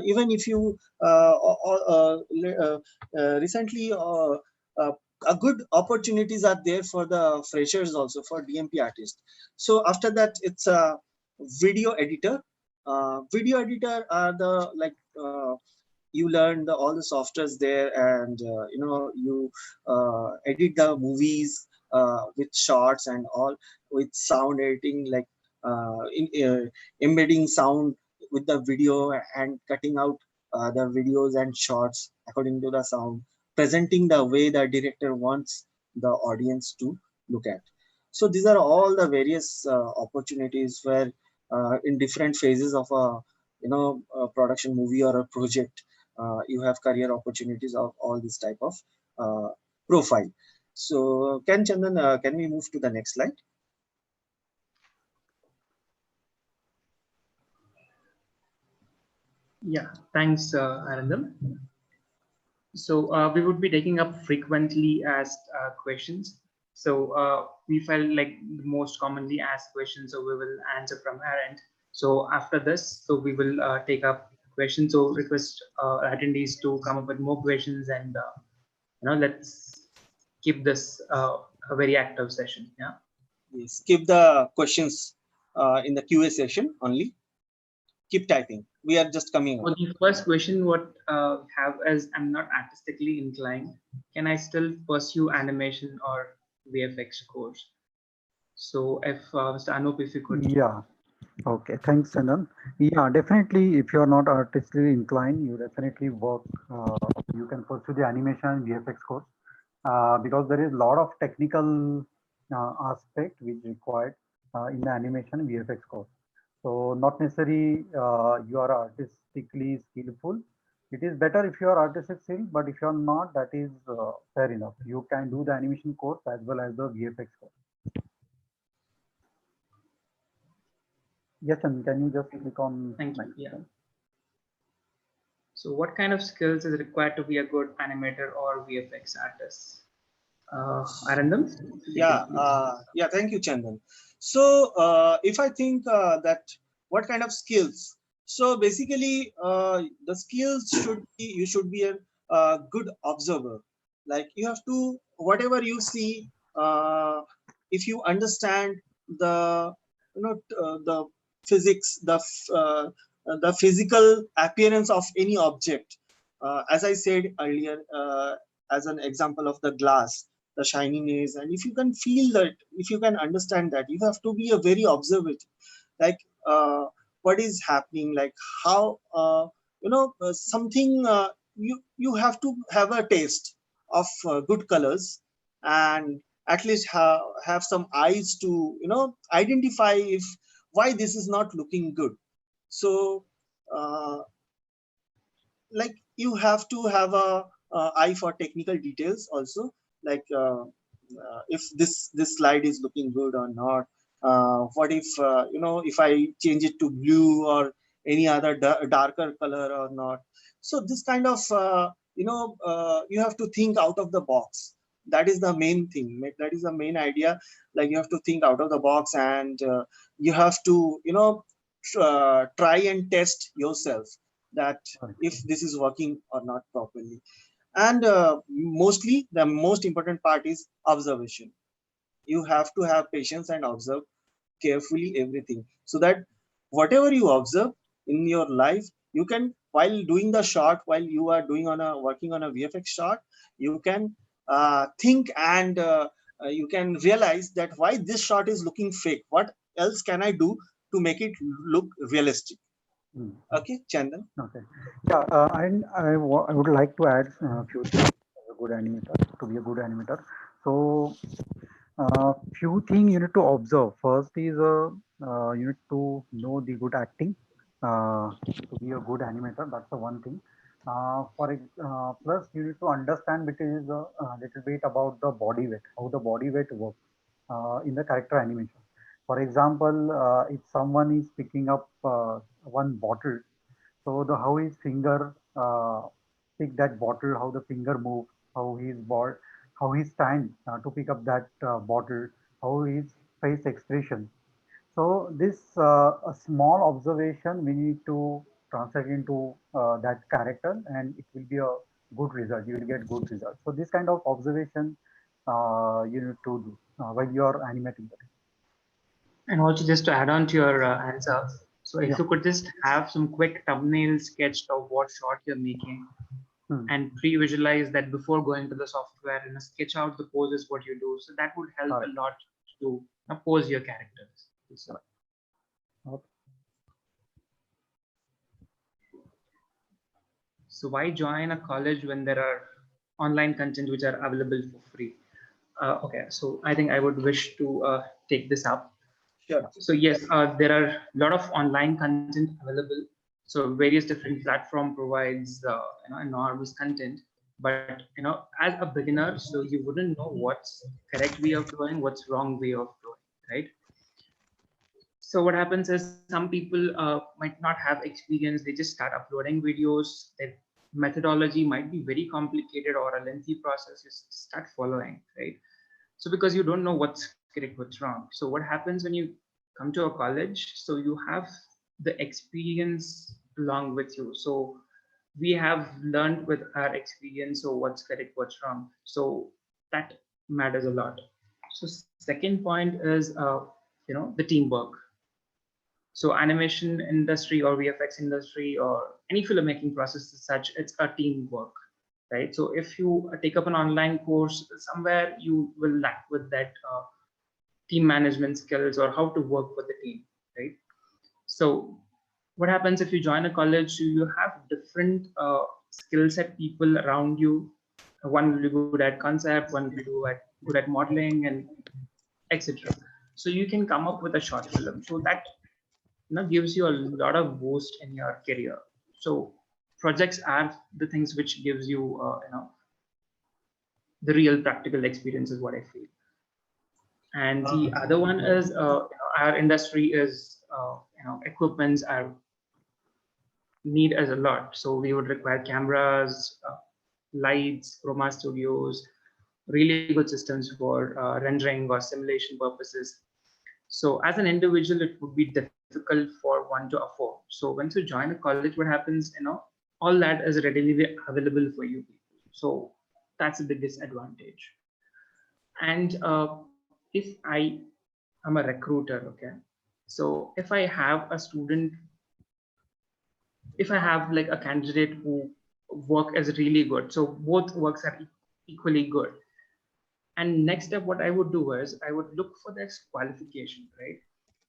even if you recently uh, a good opportunities are there for the freshers also, for DMP artists. So after that, it's a video editor. Video editor are the like you learn all the softwares there, and you edit the movies with shots and all, with sound editing, like embedding sound with the video and cutting out the videos and shots according to the sound, presenting the way the director wants the audience to look at. So these are all the various opportunities where in different phases of a production movie or a project, you have career opportunities of all this type of uh, profile. So can we move to the next slide? Yeah, thanks, Arindam. So we would be taking up frequently asked questions. So we felt like the most commonly asked questions, so we will answer from our end. So after this, so we will take up questions. So request attendees to come up with more questions, and let's keep this a very active session. Yeah. Yes, keep the questions in the QA session only. Keep typing. We are just coming So up. the first question what have is, I'm not artistically inclined. Can I still pursue animation or VFX course? So if Mr. Anup, if you could. Yeah. Okay. Thanks, Chandan. Yeah, definitely. If you're not artistically inclined, you definitely work. You can pursue the animation and VFX course because there is a lot of technical aspect which required in the animation and VFX course. So not necessarily you are artistically skillful. It is better if you are artistic skill, but if you are not, that is fair enough. You can do the animation course as well as the VFX course. Yes, and can you just click on Thank you. next? Yeah. So what kind of skills is required to be a good animator or VFX artist? Arindam, if you Yeah, could please. yeah. Thank you, Chandan. So, if I think that what kind of skills? So basically, the skills should be you should be a good observer. Like you have to whatever you see, if you understand the the physics, the physical appearance of any object. As I said earlier, as an example of the glass, the shininess, and if you can feel that, if you can understand that, you have to be a very observant, like what is happening, like how something, you have to have a taste of good colors, and at least have some eyes to identify if why this is not looking good. So uh, like you have to have a eye for technical details also, like if this slide is looking good or not. What if if I change it to blue or any other darker color or not. So this kind of you have to think out of the box. That is the main thing, that is the main idea. Like you have to think out of the box, and you have to try and test yourself that if this is working or not properly. And mostly the most important part is observation. You have to have patience and observe carefully everything, so that whatever you observe in your life, you can, while doing the shot, while you are doing on a working on a VFX shot, you can think, and you can realize that why this shot is looking fake, what else can I do to make it look realistic. Hmm. Okay, Chandan. Okay. Yeah, and I would like to add a few things as a good animator, to be a good animator. So, few things you need to observe. First is you need to know the good acting to be a good animator. That's the one thing. Plus, you need to understand a little bit about the body weight, how the body weight works in the character animation. For example, if someone is picking up one bottle, so the how his finger pick that bottle, how the finger move, how his ball, how he stand to pick up that bottle, how his face expression. So this a small observation we need to translate into that character, and it will be a good result. You will get good result. So this kind of observation you need to do while you are animating that. And also just to add on to your answer, so if Yeah. you could just have some quick thumbnail sketched of what shot you're making Hmm. and pre-visualize that before going to the software and sketch out the poses what you do. So that would help a Correct. lot to pose your characters. So, Okay. so why join a college when there are online content which are available for free? Okay, so I think I would wish to take this up. Sure. So yes, there are a lot of online content available. So various different platform provides enormous content. But as a beginner, so you wouldn't know what's correct way of doing, what's wrong way of doing, right? So what happens is some people might not have experience. They just start uploading videos. Their methodology might be very complicated or a lengthy process. You start following, right? So because you don't know what's correct, what's wrong. So what happens when you come to a college? So you have the experience along with you. So we have learned with our experience, so what's correct, what's wrong. So that matters a lot. So second point is the teamwork. So animation industry or VFX industry or any filmmaking process as such, it's a teamwork, right? So if you take up an online course, somewhere you will lack with that team management skills or how to work with the team, right? So what happens if you join a college? You have different skill set people around you. One will be good at concept, one will be good at modeling, and etc. So you can come up with a short film. So that gives you a lot of boost in your career. So projects are the things which gives you the real practical experience is what I feel. And the other one is our industry is equipments are need as a lot. So we would require cameras, lights, chroma studios, really good systems for rendering or simulation purposes. So as an individual, it would be difficult for one to afford. So once you join a college, what happens, all that is readily available for you people. So that's the biggest advantage. And if I am a recruiter, okay, so if I have a student, if I have like a candidate who work is really good, so both works are equally good. And next step, what I would do is I would look for their qualification, right?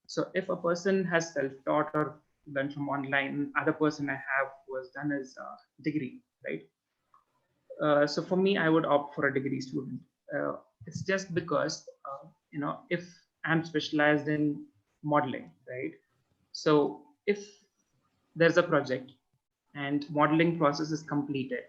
So if a person has self-taught or learned from online, other person I have who has done his degree, right? So for me, I would opt for a degree student. It's just because, if I'm specialized in modeling, right? So if there's a project and modeling process is completed,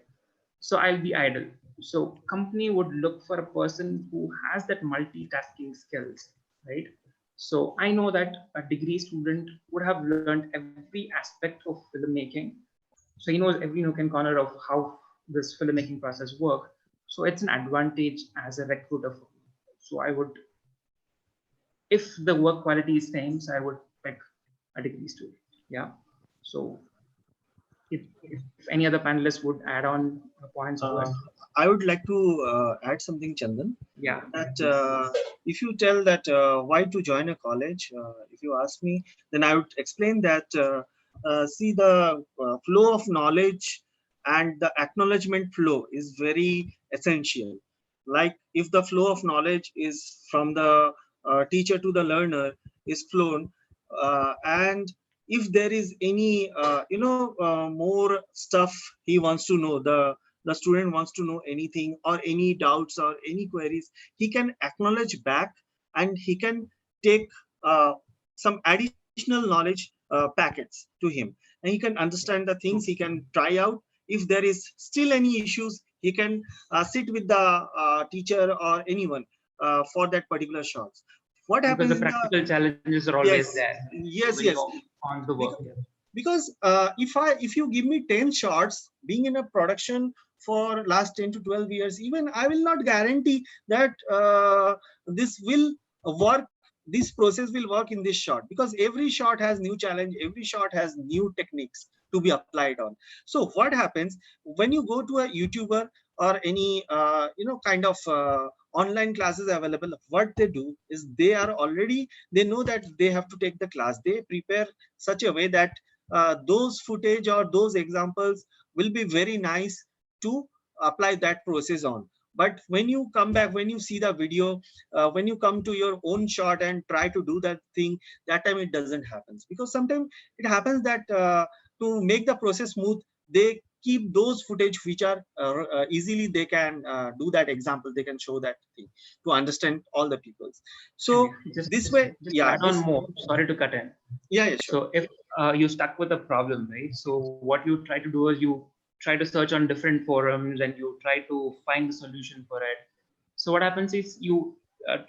so I'll be idle. So company would look for a person who has that multitasking skills, right? So I know that a degree student would have learned every aspect of filmmaking. So he knows every nook and corner of how this filmmaking process works. So it's an advantage as a recruiter for me. So I would, if the work quality is same, so I would pick a degree student. Yeah. So if any other panelists would add on points to it. I would like to add something, Chandan. Yeah. That if you tell that why to join a college, if you ask me, then I would explain that see the flow of knowledge and the acknowledgement flow is very essential. Like if the flow of knowledge is from the teacher to the learner is flown, and if there is any more stuff he wants to know, the student wants to know anything or any doubts or any queries, he can acknowledge back and he can take some additional knowledge packets to him, and he can understand the things, he can try out. If there is still any issues, he can sit with the teacher or anyone for that particular shots. What Because happens the in the practical challenges are always yes there yes when yes you're on the work. because if you give me 10 shots being in a production for last 10 to 12 years, even I will not guarantee that this will work, this process will work in this shot, because every shot has new challenge, every shot has new techniques to be applied on. So what happens when you go to a YouTuber or any kind of online classes available, what they do is they are already, they know that they have to take the class, they prepare such a way that those footage or those examples will be very nice to apply that process on. But when you come back, when you see the video, when you come to your own shot and try to do that thing, that time it doesn't happen, because sometimes it happens that to make the process smooth, they keep those footage which are easily they can do that example, they can show that thing to understand all the peoples. So this way, just yeah, add on more. Sorry to cut in. yeah, sure. So if you stuck with a problem, right? So what you try to do is you try to search on different forums and you try to find the solution for it. So what happens is you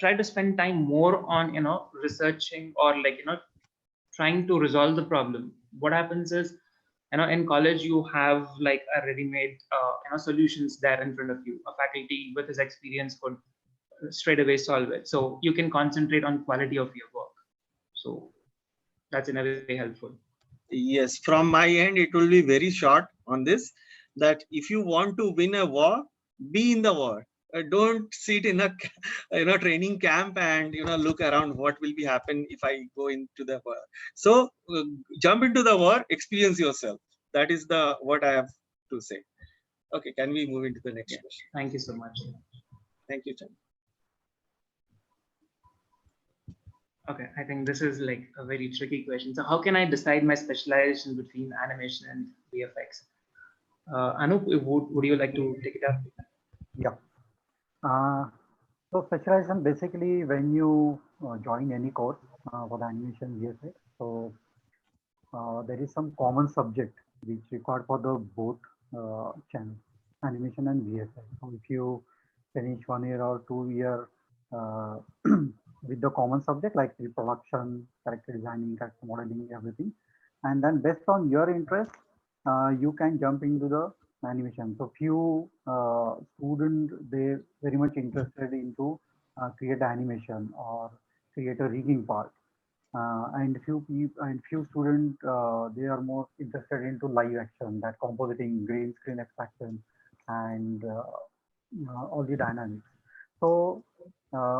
try to spend time more on researching or trying to resolve the problem. What happens is in college you have like a ready-made solutions there in front of you. A faculty with his experience could straight away solve it. So you can concentrate on quality of your work. So that's in a way helpful. Yes, from my end, it will be very short on this, that if you want to win a war, be in the war. Don't sit in a training camp and look around what will be happen if I go into the war. So jump into the war, experience yourself. That is the what I have to say. Okay, can we move into the next Yeah. question? Thank you so much. Thank you, Chan. Okay, I think this is like a very tricky question. So how can I decide my specialization between animation and VFX? Anup, would you like to take it up? Yeah. So specialization basically when you join any course for the animation VFX. So there is some common subject which required for the both channels, animation and VFX. So if you finish 1 year or 2 year uh, with the common subject like production, character designing, character modeling, everything, and then based on your interest, you can jump into the animation. So few student they very much interested into create animation or create a rigging part, and few people and few students they are more interested into live action, that compositing, green screen extraction, and all the dynamics. So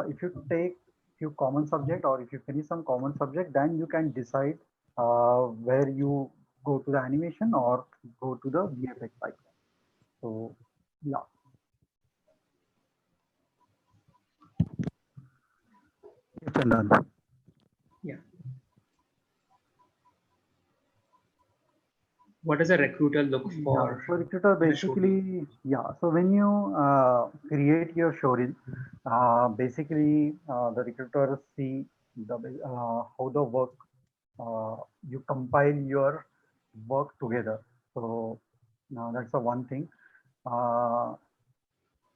if you take few common subject or if you finish some common subject, then you can decide where you go to the animation or go to the VFX side. So yeah. Yes, and done. Yeah. What does a recruiter look Yeah, for? so recruiter in a showreel? basically, yeah. So when you create your showreel, basically the recruiter see the how the work you compile your work together. So now that's the one thing. Uh,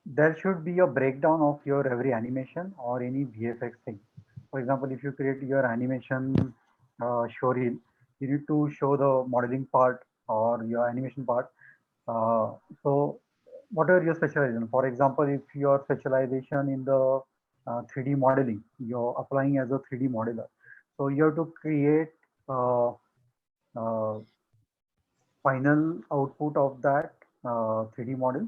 there should be a breakdown of your every animation or any VFX thing. For example, if you create your animation showreel, you need to show the modeling part or your animation part. So whatever your specialization, for example, if your specialization in the 3D modeling, you're applying as a 3D modeler. So you have to create uh, uh, final output of that 3D model.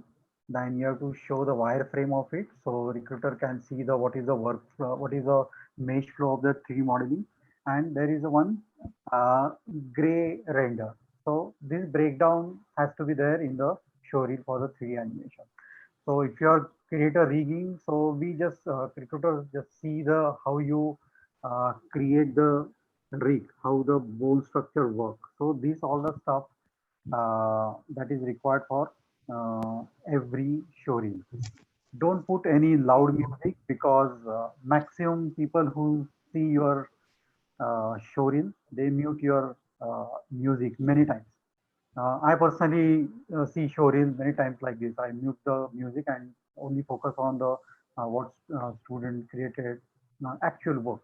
Then you have to show the wireframe of it, so recruiter can see the what is the workflow, what is the mesh flow of the 3D modeling, and there is a one gray render. So this breakdown has to be there in the showreel for the 3D animation. So if you are create a rigging, so we just recruiter just see the how you create the rig, how the bone structure work. So these all the stuff that is required for every showreel. Don't put any loud music because maximum people who see your showreel, they mute your music many times. I personally see showreel many times like this. I mute the music and only focus on the what student created actual work,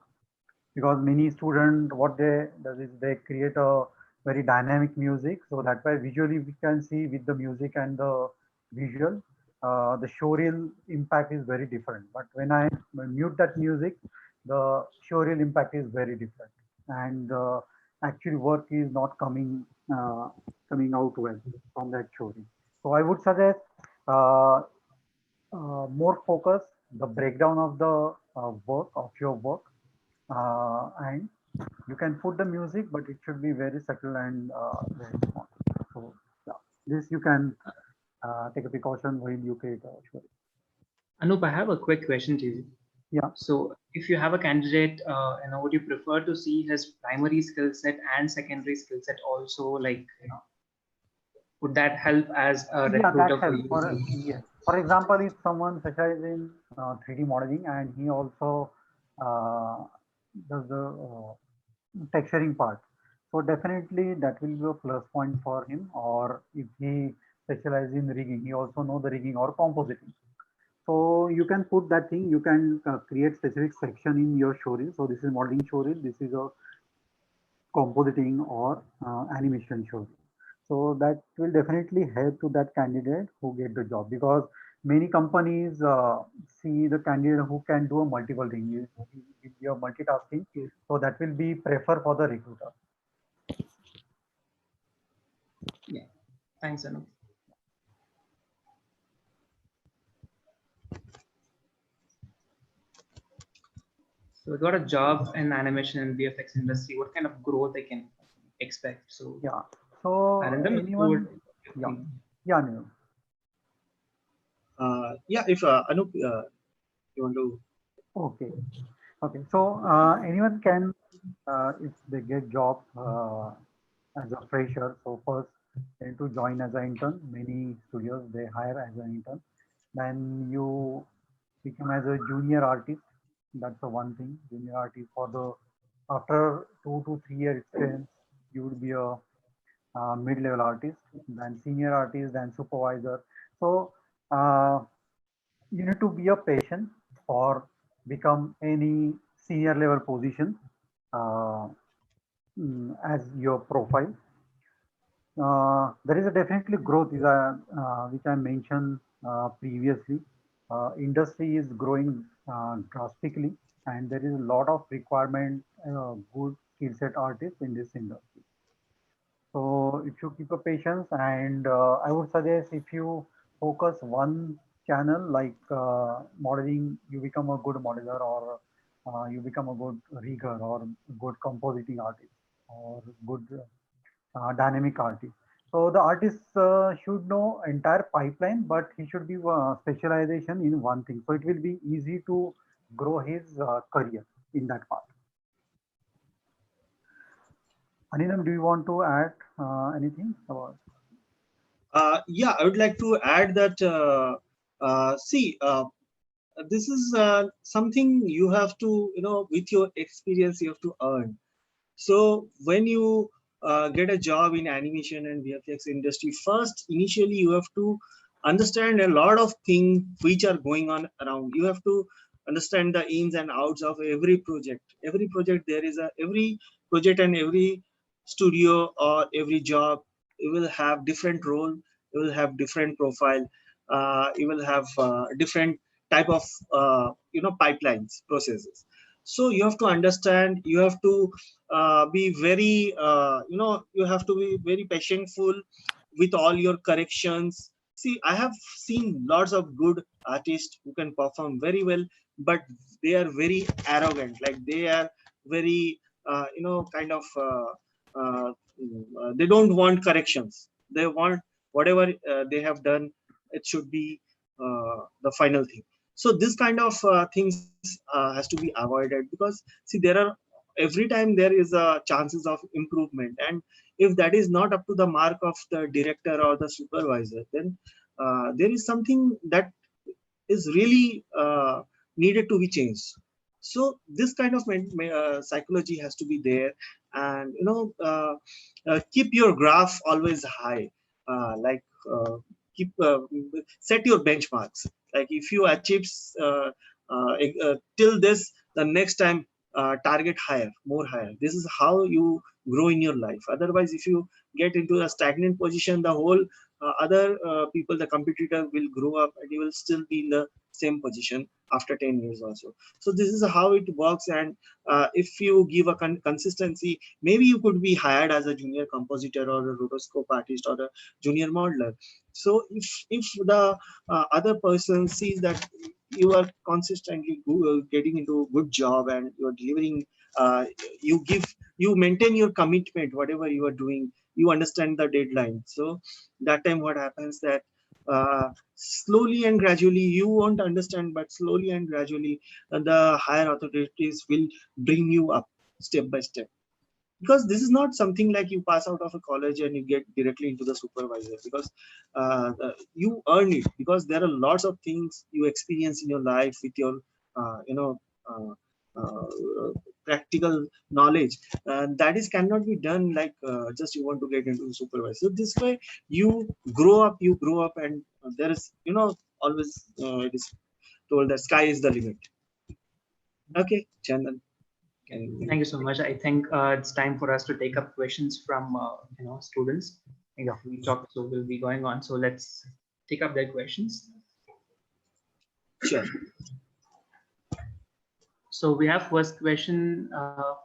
because many student what they does is they create a very dynamic music, so that way visually we can see with the music and the visual the showreel impact is very different, but when I mute that music, the showreel impact is very different, and actual work is not coming out well from that showreel. So I would suggest uh, more focus the breakdown of the work of your work, and you can put the music, but it should be very subtle and very small. So yeah, this you can take a precaution while you create a story. Anup, I have a quick question to you. Yeah. So if you have a candidate, would you prefer to see his primary skill set and secondary skill set also, like, Would that help as a Yeah, that recruiter for helps. you? Yes. For example, if someone specializes in 3D modeling and he also uh, does the texturing part, so definitely that will be a plus point for him. Or if he specializes in rigging, he also know the rigging or compositing. So you can put that thing. You can create specific section in your showreel. So this is modeling showreel. This is a compositing or animation shows. So that will definitely help to that candidate who get the job, because many companies see the candidate who can do a multiple thing. You are multitasking, so that will be prefer for the recruiter. Yeah, thanks, Anu. So we got a job in animation and VFX industry. What kind of growth I can expect? So Yeah. So Arindam, who would anyone? you Yeah. think? Yeah. No. Yeah, if Anup, you want to. Okay. Okay. So anyone can, if they get job as a fresher. So first, they need to join as an intern. Many studios they hire as an intern. Then you become as a junior artist. That's the one thing. Junior artist for the after 2 to 3 year experience, you would be a mid-level artist, then senior artist, then supervisor. So uh, you need to be a patient or become any senior level position uh, as your profile. There is a definitely growth is which I mentioned previously. Industry is growing drastically, and there is a lot of requirement good skill set artists in this industry. So if you keep a patience, and I would suggest if you focus one channel like modeling, you become a good modeler, or you become a good rigger, or good compositing artist, or good dynamic artist. So the artist should know entire pipeline, but he should be specialization in one thing. So it will be easy to grow his career in that part. Anindam, do you want to add anything about? Yeah, I would like to add that. See, this is something you have to, with your experience, you have to earn. So when you get a job in animation and VFX industry, first initially you have to understand a lot of things which are going on around. You have to understand the ins and outs of every project. Every project there is a every project and every studio or every job. You will have different role. You will have different profile. You will have different type of pipelines processes. So you have to understand. You have to be very you have to be very patientful with all your corrections. See, I have seen lots of good artists who can perform very well, but they are very arrogant, like they are very kind of they don't want corrections. They want whatever they have done, it should be the final thing. So this kind of things has to be avoided, because see, there are every time there is a chances of improvement, and if that is not up to the mark of the director or the supervisor, then there is something that is really needed to be changed. So this kind of psychology has to be there, and keep your graph always high. Like keep set your benchmarks. Like if you achieve till this, the next time target higher, more higher. This is how you grow in your life. Otherwise, if you get into a stagnant position, the whole other people, the competitor will grow up, and you will still be in the same position after 10 years or so. So this is how it works. And if you give a consistency, maybe you could be hired as a junior compositor or a rotoscope artist or a junior modeler. So if the other person sees that you are consistently getting into a good job, and you're delivering, uh, you maintain your commitment, whatever you are doing, you understand the deadline. So that time what happens that slowly and gradually, you won't understand, but slowly and gradually the higher authorities will bring you up step by step. because this is not something like you pass out of a college and you get directly into the supervisor, because you earn it, because there are lots of things you experience in your life with your uh, uh, practical knowledge, that is cannot be done like just you want to get into supervisor. So this way you grow up, and there is always it is told that sky is the limit. Okay, Chandan. Thank you so much. I think it's time for us to take up questions from students. Yeah, we talked, so we'll be going on. So let's take up their questions. Sure. So we have first question.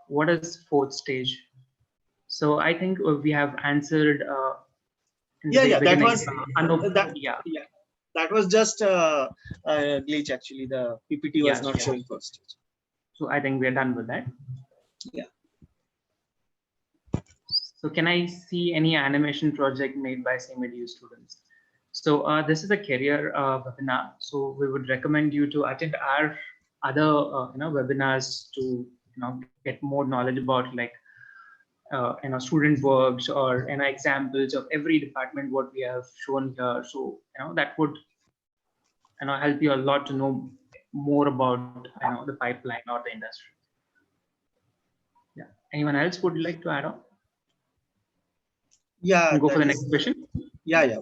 What is fourth stage? So I think we have answered. In the Yeah, that beginning, was yeah. That was just a glitch. Actually, the PPT was not showing first. So I think we're done with that. Yeah. So can I see any animation project made by CMEDU students? So this is a career webinar. So we would recommend you to attend our other webinars to get more knowledge about like student works or examples of every department what we have shown here. So that would help you a lot to know more about the pipeline or the industry. Yeah. Anyone else would like to add on? Yeah. Go for the next question. Yeah.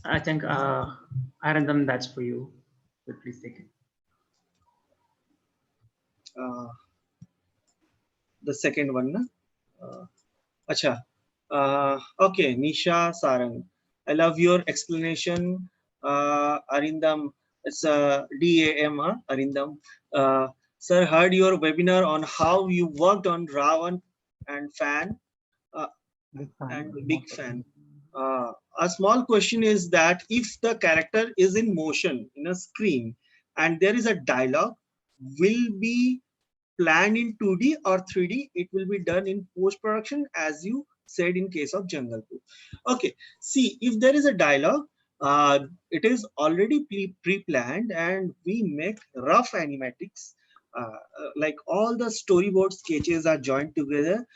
I think Arindam, that's for you. So please take it. The second one, na? Acha. Okay, Nisha Sarang. I love your explanation, Arindam. It's DAM, Arindam. Sir, heard your webinar on how you worked on Ravan and Fan. And big fan. A small question is that if the character is in motion in a screen and there is a dialogue, will be planned in 2D or 3D? It will be done in post-production, as you said in case of Jungle Book. Okay, see, if there is a dialogue, it is already pre-planned, and we make rough animatics. Like all the storyboard sketches are joined together.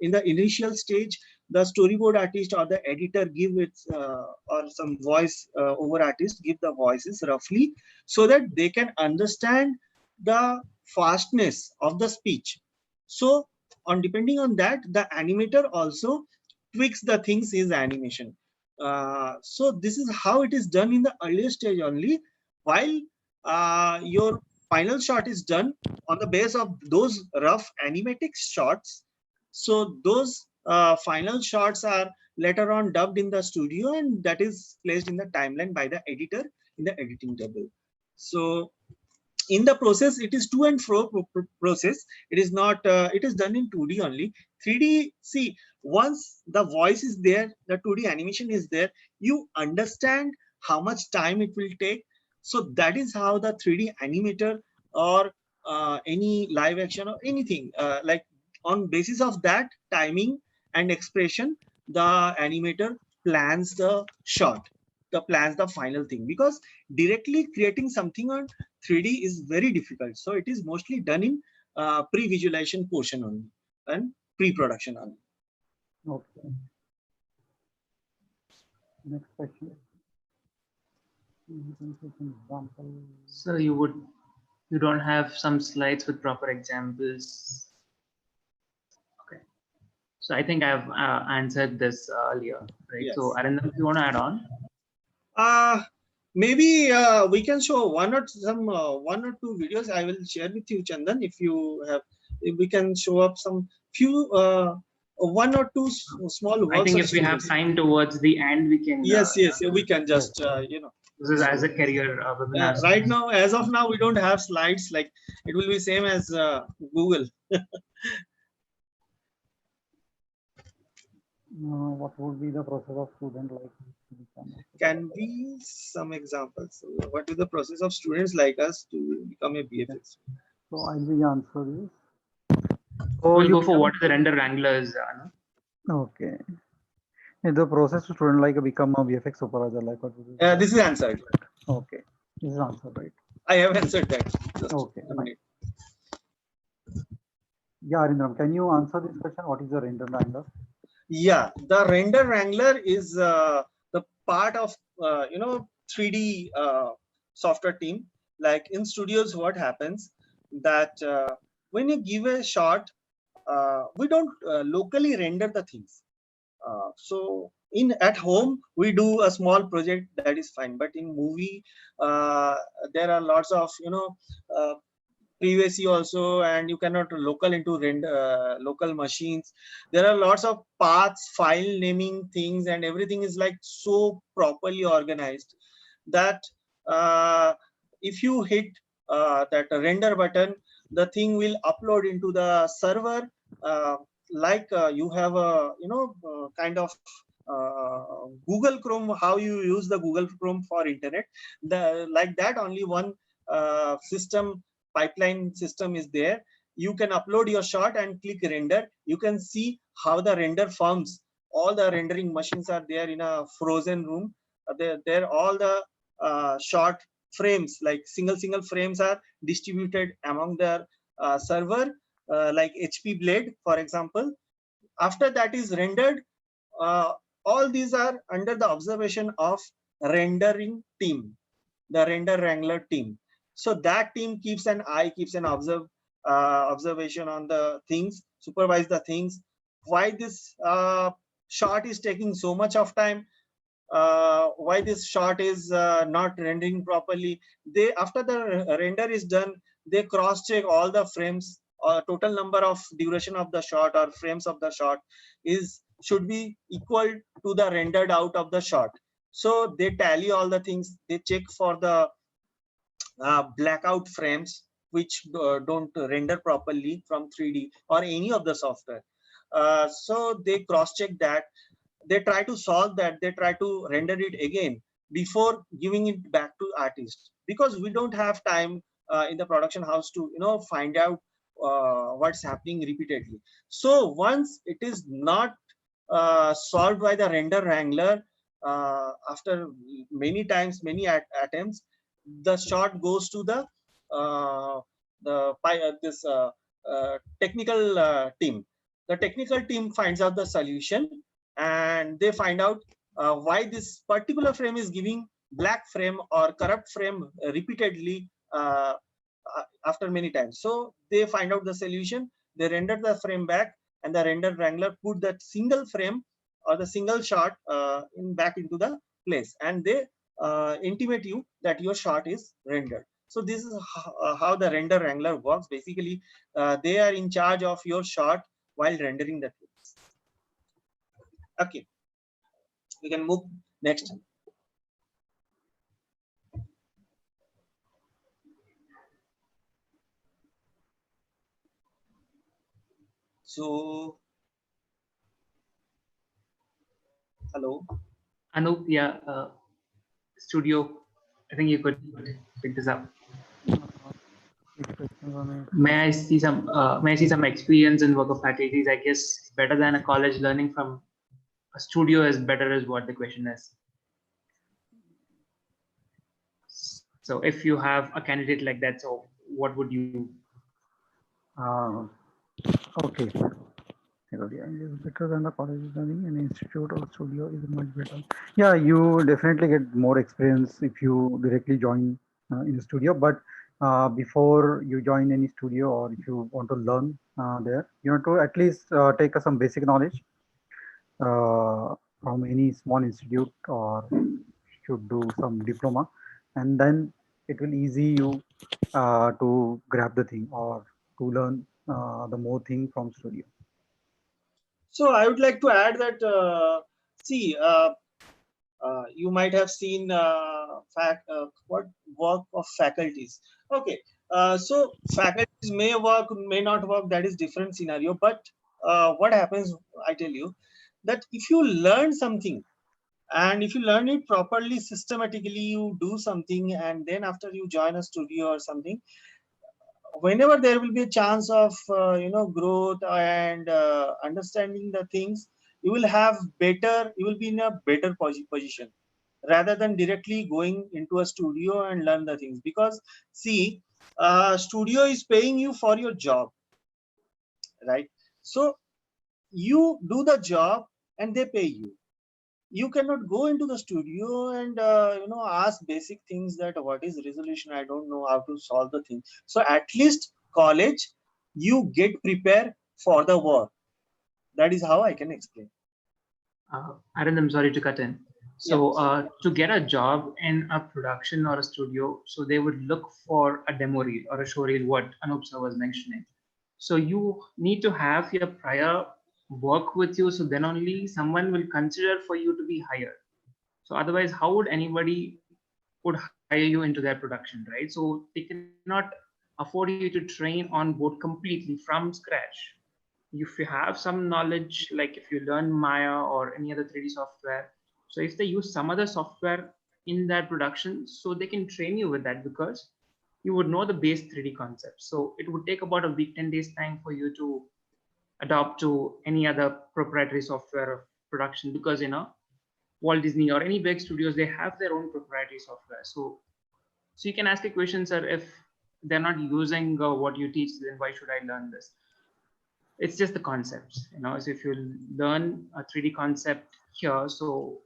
In the initial stage, the storyboard artist or the editor give its or some voice over artist give the voices roughly, so that they can understand the fastness of the speech. So on depending on that, the animator also tweaks the things in animation. So this is how it is done in the earlier stage only, while your final shot is done on the base of those rough animatic shots. So those final shots are later on dubbed in the studio, and that is placed in the timeline by the editor in the editing table. So in the process, it is to and fro process. It is not it is done in 2D only. 3D, see, once the voice is there, the 2D animation is there, you understand how much time it will take. So that is how the 3D animator or any live action or anything like on basis of that timing and expression, the animator plans the shot, plans the final thing, because directly creating something on 3D is very difficult. So it is mostly done in pre-visualization portion only and pre-production only. Okay. Next question. So you don't have some slides with proper examples. Okay. So I think I've answered this earlier, right? Yes. So Arindam, if you want to add on. Maybe we can show one or two videos. I will share with you, Chandan, if you have. If we can show up some few one or two small works. I think if we have time towards the end, we can. Yes, we can just This is as a career webinar. Right now, as of now, we don't have slides. Like it will be same as Google. What would be the process of student like? Can be some examples. What is the process of students like us to become a VFX? So I'll be answering this. We'll go for what is the render wranglers. Okay. In the process of student like become a VFX supervisor, like what? This is answered. Okay, this is answered, right? I have answered that. Just Okay, a fine. minute. Yeah, Arindam, can you answer this question? What is the render wrangler? Yeah, the render wrangler is the part of 3D software team. Like in studios, what happens that when you give a shot, we don't locally render the things. So in at home we do a small project, that is fine. But in movie, there are lots of uh, privacy also, and you cannot local into render local machines. There are lots of paths, file naming things, and everything is like so properly organized that if you hit that render button, the thing will upload into the server, uh, like you have a kind of Google Chrome, how you use the Google Chrome for internet, the like that only one system, pipeline system is there. You can upload your shot and click render. You can see how the render forms. All the rendering machines are there in a frozen room. There all the shot frames, like single frames, are distributed among the server, like HP Blade, for example. After that is rendered, uh, all these are under the observation of rendering team, the render wrangler team. So that team keeps an eye, keeps an observation on the things, supervise the things. Why this shot is taking so much of time? Why this shot is not rendering properly? They, after the render is done, they cross check all the frames, total number of duration of the shot or frames of the shot is should be equal to the rendered out of the shot. So they tally all the things, they check for the blackout frames which don't render properly from 3D or any of the software. So they cross check that, they try to solve that, they try to render it again before giving it back to artist, because we don't have time in the production house to find out what's happening repeatedly. So once it is not solved by the render wrangler, after many times, many attempts, the shot goes to uh, this technical team. The technical team finds out the solution, and they find out why this particular frame is giving black frame or corrupt frame repeatedly after many times. So they find out the solution, they render the frame back, and the render wrangler put that single frame or the single shot back into the place, and they intimate you that your shot is rendered. So this is how the render wrangler works. Basically, they are in charge of your shot while rendering the things. Okay, we can move next. So, hello. Anup, yeah, studio. I think you could pick this up. May I see some experience and work of faculties? I guess better than a college, learning from a studio is better, is what the question is. So if you have a candidate like that, so what would you? Okay. Is better than the college learning. An institute or studio is much better. Yeah, you definitely get more experience if you directly join in a studio. But before you join any studio, or if you want to learn there, you have to at least take some basic knowledge from any small institute, or should do some diploma, and then it will easy you to grab the thing, or to learn the more thing from studio. So I would like to add that see, you might have seen what work of faculties. Okay, so faculties may work, may not work. That is different scenario. But what happens? I tell you that if you learn something, and if you learn it properly, systematically, you do something, and then after you join a studio or something, whenever there will be a chance of growth and understanding the things, you will have better, you will be in a better position, rather than directly going into a studio and learn the things. Because see, studio is paying you for your job, right? So you do the job and they pay you. You cannot go into the studio and ask basic things that what is resolution, I don't know how to solve the thing. So at least college, you get prepared for the work. That is how I can explain. Arun, I'm sorry to cut in. So to get a job in a production or a studio, so they would look for a demo reel or a show reel, what Anup sir was mentioning. So you need to have your prior work with you, so then only someone will consider for you to be hired. So otherwise, how would anybody would hire you into their production, right? So they cannot afford you to train on board completely from scratch. If you have some knowledge, like if you learn Maya or any other 3D software, so if they use some other software in that production, so they can train you with that, because you would know the base 3D concepts. So it would take about a week, 10 days time for you to adopt to any other proprietary software of production, because Walt Disney or any big studios, they have their own proprietary software. So you can ask a question, sir, if they're not using what you teach, then why should I learn this? It's just the concepts, so if you learn a 3D concept here, so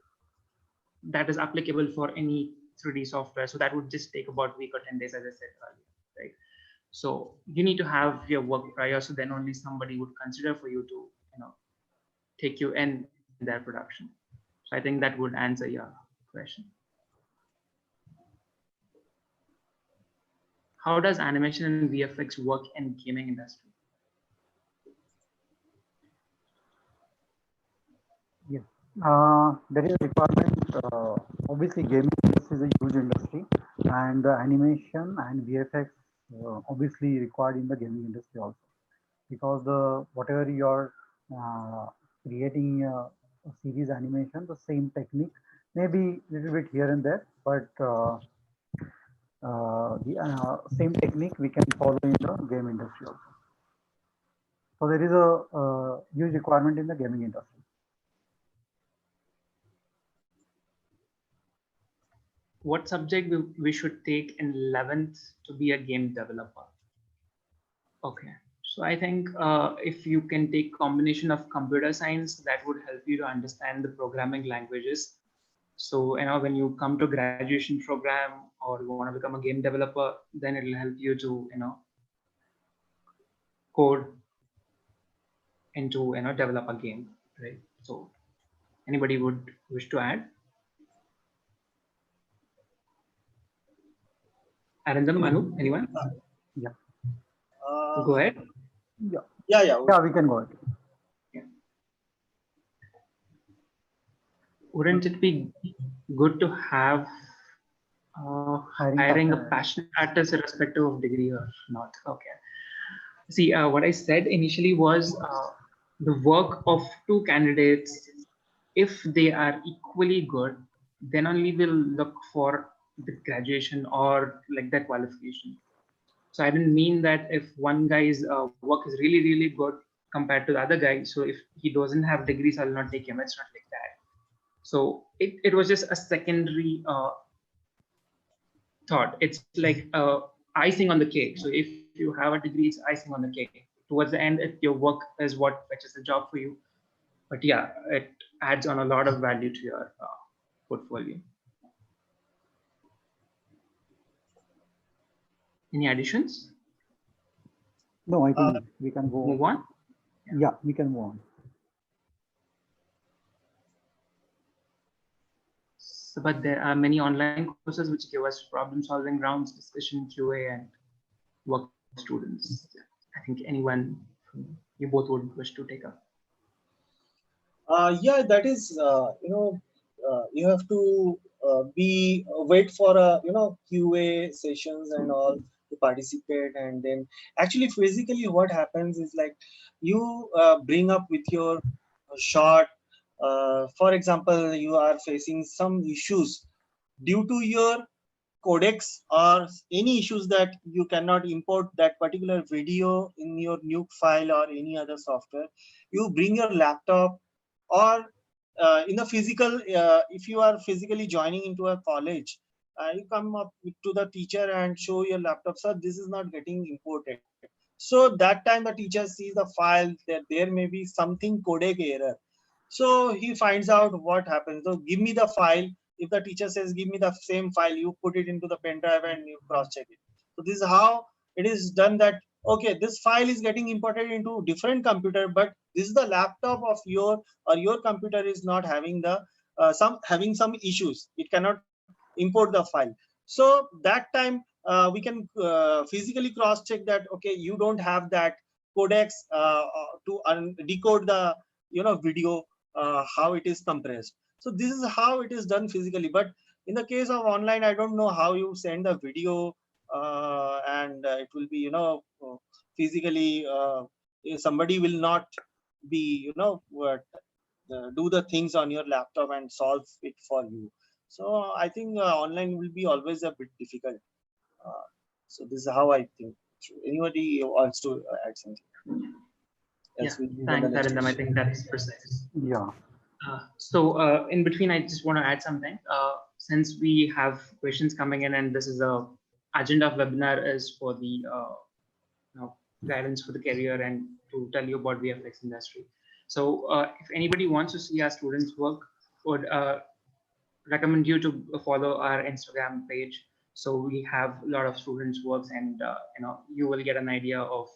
that is applicable for any 3D software. So that would just take about a week or 10 days, as I said earlier, right? So you need to have your work prior, so then only somebody would consider for you to take you in their production. So I think that would answer your question. How does animation and VFX work in gaming industry? Yes, there is a requirement. Obviously, gaming industry is a huge industry, and animation and VFX obviously required in the gaming industry also, because the whatever you're creating a series animation, the same technique, maybe a little bit here and there, but the same technique we can follow in the game industry also. So there is a huge requirement in the gaming industry. What subject we should take in 11th to be a game developer? Okay, so I think if you can take combination of computer science, that would help you to understand the programming languages. So when you come to graduation program or you want to become a game developer, then it will help you to code into develop a game, right? So anybody would wish to add? Arindam, Anu, anyone? Yeah. Go ahead. Yeah, we can go ahead. Yeah. Wouldn't it be good to have hiring a passionate artist irrespective of degree or not? Okay. See, what I said initially was the work of two candidates, if they are equally good, then only we'll look for the graduation or like that qualification. So I didn't mean that if one guy's work is really, really good compared to the other guy, so if he doesn't have degrees, I'll not take him. It's not like that. So it was just a secondary thought. It's like icing on the cake. So if you have a degree, it's icing on the cake. Towards the end, your work is what fetches the job for you. But yeah, it adds on a lot of value to your portfolio. Any additions? No, I think we can go. Move on? Yeah, we can move on. So, but there are many online courses which give us problem solving rounds, discussion, QA, and work students. I think anyone, you both would wish to take up. Yeah, that is, you have to be wait for QA sessions and all to participate, and then actually physically what happens is like you bring up with your shot. For example, you are facing some issues due to your codecs or any issues that you cannot import that particular video in your nuke file or any other software. You bring your laptop or in the physical, if you are physically joining into a college, you come up to the teacher and show your laptop, sir, this is not getting imported. So that time the teacher sees the file that there may be something codec error. So he finds out what happens. So give me the file. If the teacher says, give me the same file, you put it into the pen drive and you cross check it. So this is how it is done, that, okay, this file is getting imported into different computer, but this is the laptop of your computer is not having the having some issues. It cannot import the file. So that time we can physically cross check that, okay, you don't have that codecs to decode the video, how it is compressed. So this is how it is done physically. But in the case of online, I don't know how you send the video, and it will be physically, somebody will not be what do the things on your laptop and solve it for you. So I think online will be always a bit difficult. uh, so this is how I think. Anybody wants to add something? Yeah, Else we'll move on the thanks, next Arindam. I question. think that's precise. Yeah. So in between, I just want to add something. Since we have questions coming in, and this is a agenda of webinar is for the guidance for the career and to tell you about VFX industry. So if anybody wants to see our students' work, would recommend you to follow our Instagram page. So we have a lot of students' works, and you will get an idea of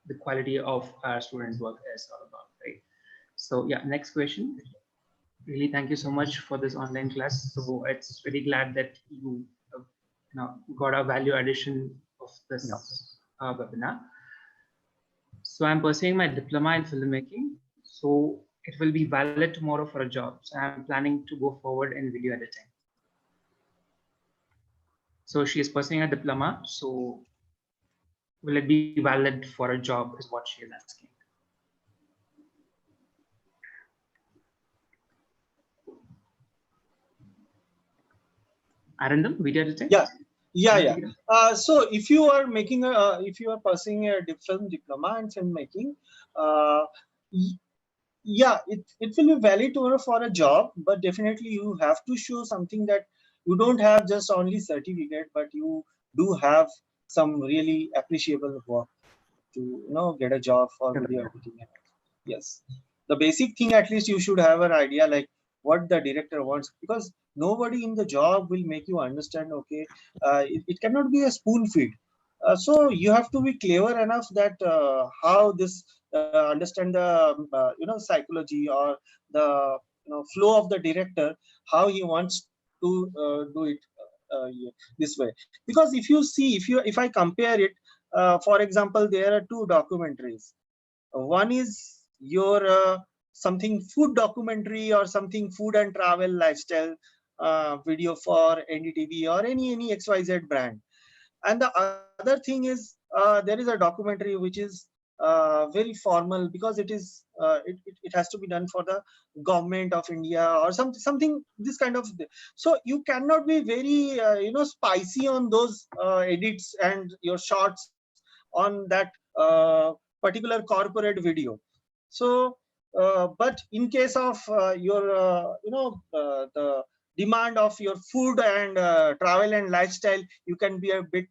the quality of our students' work is all about, right? So yeah, next question. Really, thank you so much for this online class. So it's very glad that you got a value addition of this webinar. So I'm pursuing my diploma in filmmaking. So it will be valid tomorrow for a job. So I'm planning to go forward in video editing. So she is pursuing a diploma. So will it be valid for a job is what she is asking. Arindam, video editing? Yeah. So if you are making if you are pursuing a film diploma in filmmaking, yeah, it will be valid for a job, but definitely you have to show something that you don't have just only certificate, but you do have some really appreciable work to get a job for video editing. Yes, the basic thing, at least you should have an idea like what the director wants, because nobody in the job will make you understand, okay, it cannot be a spoon feed. So you have to be clever enough that how this understand the psychology or the flow of the director, how he wants to do it yeah, this way. Because if you see, if I compare it, for example, there are two documentaries. One is your something food documentary or something food and travel lifestyle video for NDTV or any XYZ brand. And the other thing is there is a documentary which is very formal, because it has to be done for the government of India or something this kind of. So you cannot be very spicy on those edits and your shots on that particular corporate video. So but in case of your the demand of your food and travel and lifestyle, you can be a bit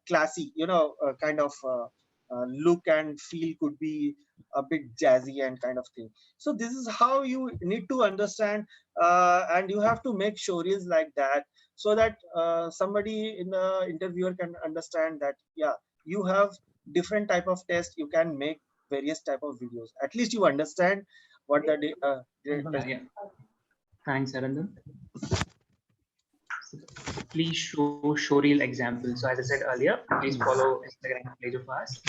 classy, kind of look and feel could be a bit jazzy and kind of thing. So this is how you need to understand, and you have to make stories like that, so that somebody in the interviewer can understand that, yeah, you have different type of test, you can make various type of videos. At least you understand what the director. Yeah. Thanks, Arindam. Please show showreel examples. So as I said earlier, please follow Instagram page of ours.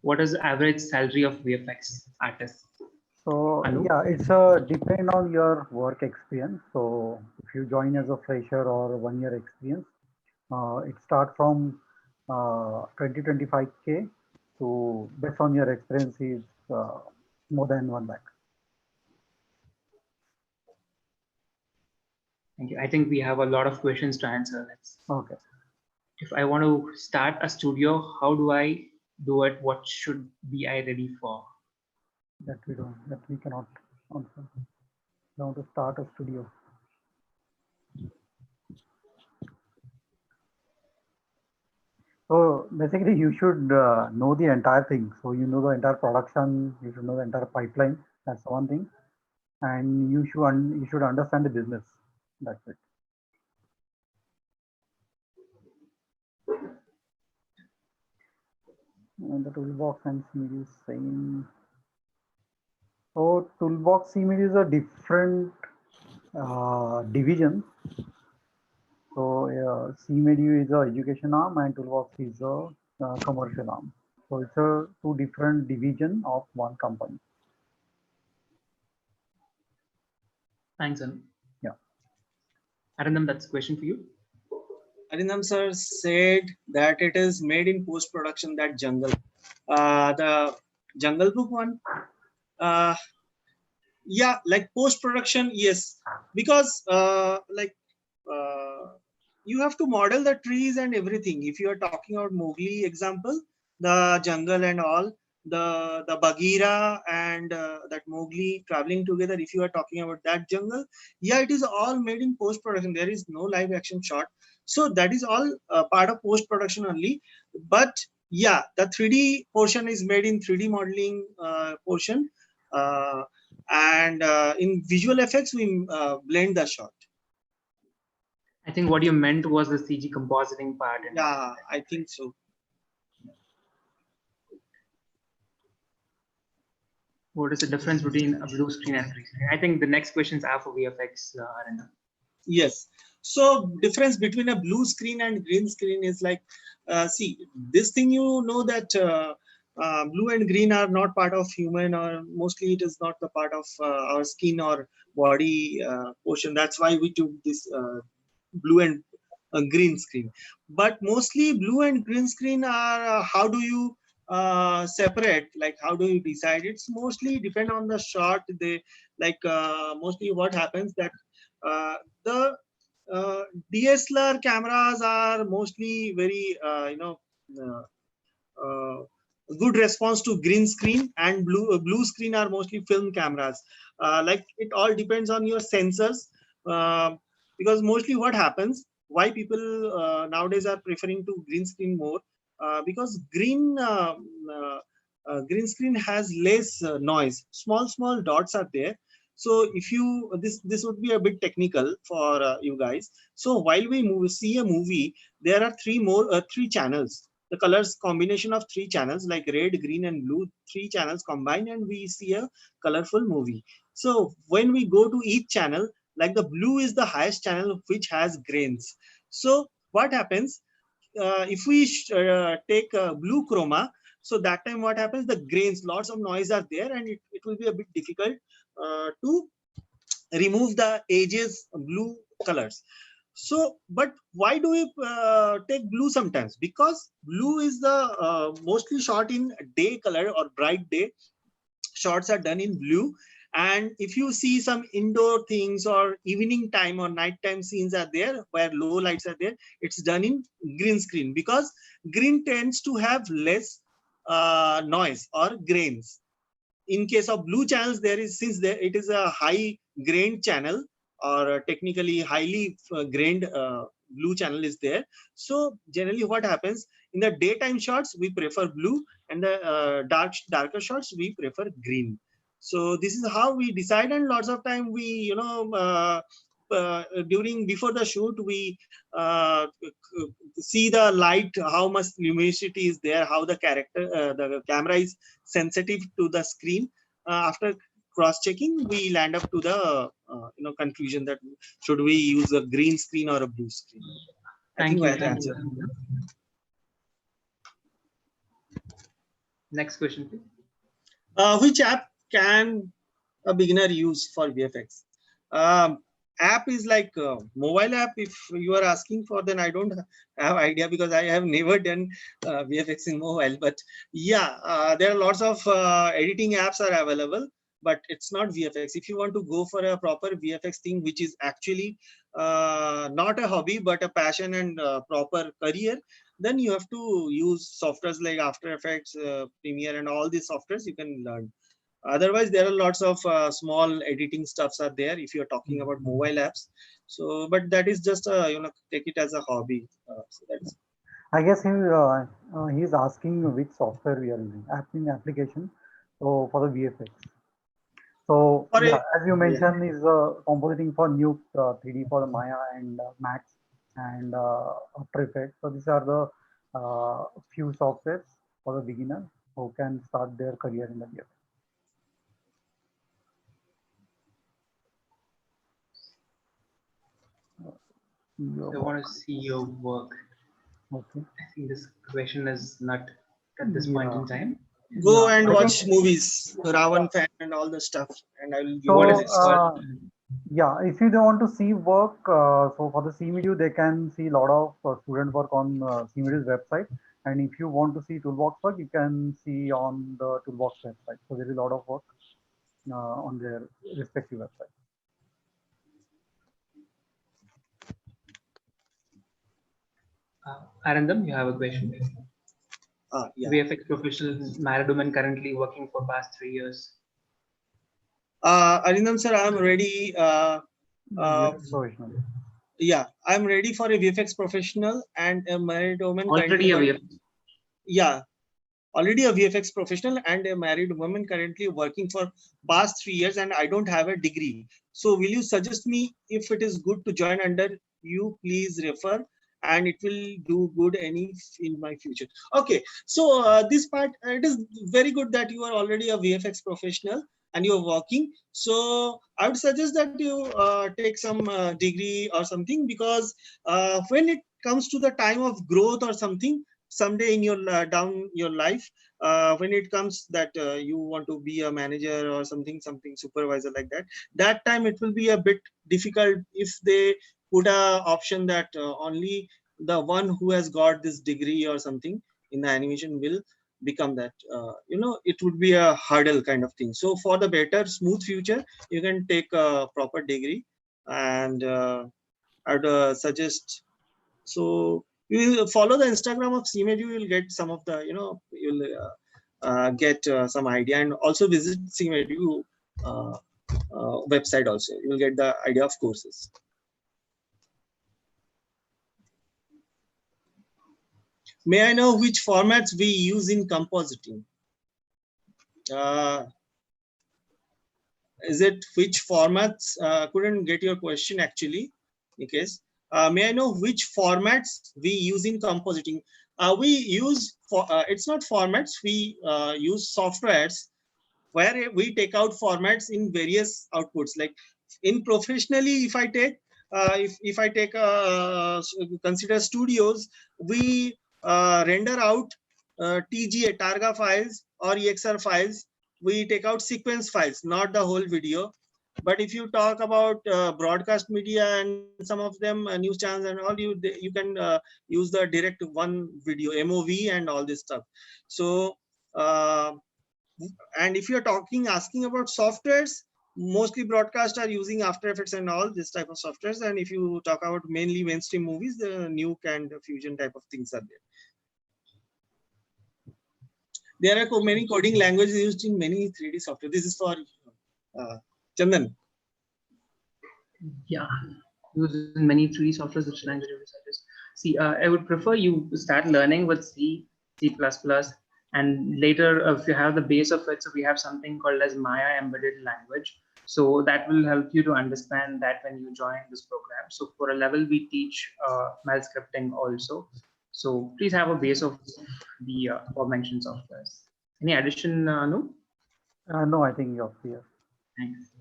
What is the average salary of VFX artists? So yeah, it's depend on your work experience. So if you join as a fresher or 1 year experience, it start from 25K to, based on your experience, is more than 1 lakh. Thank you. I think we have a lot of questions to answer. Okay. If I want to start a studio, how do I do it? What should be I ready for? that we cannot answer. Now to start a studio. So basically, you should know the entire thing. So you know the entire production. You should know the entire pipeline. That's one thing, and you should understand the business. That's it. And the toolbox and CMD is same. So toolbox CMD is a different division. So CMedu is a education arm and Toolbox is a commercial arm. So it's a two different division of one company. Thanks, Anu. Yeah. Arindam, that's a question for you. Arindam sir said that it is made in post production, that jungle. The Jungle Book one. Yeah, like post production, yes, because you have to model the trees and everything. If you are talking about Mowgli example, the jungle and all, the Bagheera and that Mowgli traveling together, if you are talking about that jungle, yeah, it is all made in post production. There is no live action shot, so that is all part of post production only. But yeah, the 3D portion is made in 3D modeling portion. And in visual effects we blend the shot. I think what you meant was the CG compositing part. Yeah, I think so. What is the difference between a blue screen and green screen? I think the next questions are for VFX, Arindam. Yes, so difference between a blue screen and green screen is like, see, this thing, you know that blue and green are not part of human, or mostly it is not the part of our skin or body portion. That's why we took this blue and green screen. But mostly blue and green screen are how do you separate, like how do you decide? It's mostly depend on the shot. They like mostly what happens that the DSLR cameras are mostly very uh, uh, good response to green screen, and blue screen are mostly film cameras. Like it all depends on your sensors, uh, because mostly what happens, why people nowadays are preferring to green screen more, because green screen has less noise. Small dots are there. So if you this would be a bit technical for you guys. So while we see a movie, there are three channels, the colors combination of three channels like red, green and blue, three channels combined, and we see a colorful movie. So when we go to each channel, like the blue is the highest channel which has grains. So what happens, if we take blue chroma, so that time what happens, the grains, lots of noise are there, and it will be a bit difficult to remove the edges blue colors. So but why do we take blue sometimes? Because blue is the mostly shot in day color or bright day. Shots are done in blue. And if you see some indoor things or evening time or nighttime scenes are there where low lights are there, it's done in green screen, because green tends to have less noise or grains. In case of blue channels, there is, since there it is a high grained channel, or technically highly grained blue channel is there. So generally what happens, in the daytime shots we prefer blue, and the darker shots we prefer green. So this is how we decide. And lots of time we before the shoot we see the light, how much luminosity is there, how the camera is sensitive to the screen. After cross checking, we land up to the conclusion that should we use a green screen or a blue screen. Thank you. I had answered. Next question, please. Which app can a beginner use for VFX? App is like mobile app. If you are asking for, then I don't have idea, because I have never done VFX in mobile. But yeah, there are lots of editing apps are available, but it's not VFX. If you want to go for a proper VFX thing, which is actually not a hobby but a passion and proper career, then you have to use softwares like After Effects, Premiere, and all these softwares you can learn. Otherwise, there are lots of small editing stuffs are there if you're talking about mobile apps. So, but that is just take it as a hobby. So that's I guess he's asking which software we are using, application. So for the VFX. So for yeah, a as you yeah. mentioned, is compositing for Nuke 3D for the Maya and Max and After Effects. So these are the few softwares for the beginner who can start their career in the VFX. I want to see your work. Okay. I think this question is not at this point Yeah. in time. Go Yeah. and I think. watch movies, Ravan fan and all the stuff, and I will give What you a is So it list. called? yeah, if you don't want to see work, so for the CMedu, they can see a lot of student work on CMedu's website. And if you want to see toolbox work, you can see on the toolbox website. So there is a lot of work on their respective website. Arindam, you have a question? Yeah. VFX professional married woman currently working for past 3 years. Arindam sir, I'm ready. Professional. Yeah, I'm ready for a VFX professional and a married woman currently Already a working. VFX. Yeah, already a VFX professional and a married woman currently working for past 3 years, and I don't have a degree. So will you suggest me if it is good to join under you? Please refer, and it will do good any in my future. Okay, so this part it is very good that you are already a VFX professional and you are working. So I would suggest that you take some degree or something, because when it comes to the time of growth or something, someday in your down your life, when it comes that you want to be a manager or something supervisor like that, that time it will be a bit difficult if they put a option that only the one who has got this degree or something in the animation will become that. It would be a hurdle kind of thing. So for the better smooth future, you can take a proper degree, and I would suggest. So you will follow the Instagram of CMED, you will get some of the, you'll get some idea, and also visit CMED website also. You will get the idea of courses. May I know which formats we use in compositing? Is it which formats? Couldn't get your question actually, Nikesh. May I know which formats we use in compositing? We use, it's not formats, we use softwares where we take out formats in various outputs. Like in professionally, if I take, if I take consider studios, we render out TGA, Targa files or EXR files. We take out sequence files, not the whole video. But if you talk about broadcast media and some of them news channels and all, you can use the direct one video MOV and all this stuff. So and if you're asking about softwares, mostly broadcast are using After Effects and all this type of softwares. And if you talk about mainly mainstream movies, the Nuke and the Fusion type of things are there. There are many coding languages used in many 3D software. This is for Chandan. Yeah, using many 3D softwares, which language would you suggest? See, I would prefer you start learning with C, C++, and later if you have the base of it, so we have something called as Maya embedded language. So that will help you to understand that when you join this program. So for a level, we teach math scripting also. So please have a base of the aforementioned softwares. Any addition, Anu? No, I think you're clear. Thanks.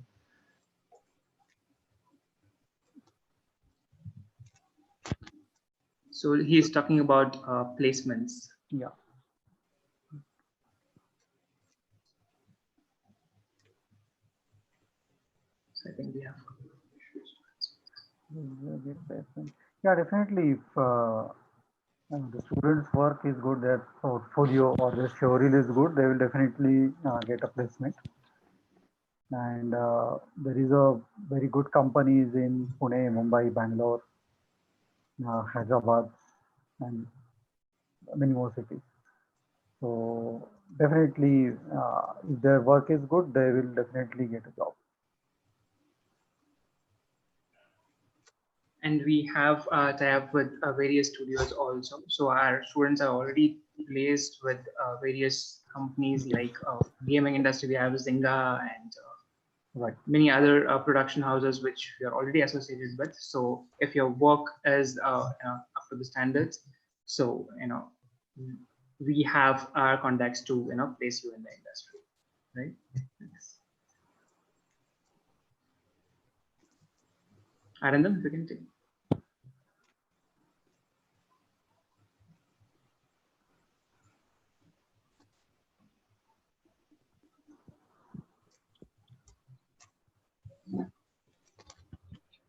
So he's talking about placements. Yeah. So I think we have. Yeah, definitely. If the students' work is good, their portfolio or their showreel is good, they will definitely get a placement. And there is a very good companies in Pune, Mumbai, Bangalore, Hyderabad, and many more cities. So definitely, if their work is good, they will definitely get a job. And we have tie-up with various studios also. So our students are already placed with various companies like gaming industry. We have Zynga and Right. many other production houses which we are already associated with. So if your work is up to the standards, so we have our contacts to place you in the industry, right? Yes. Arindam, if you can take.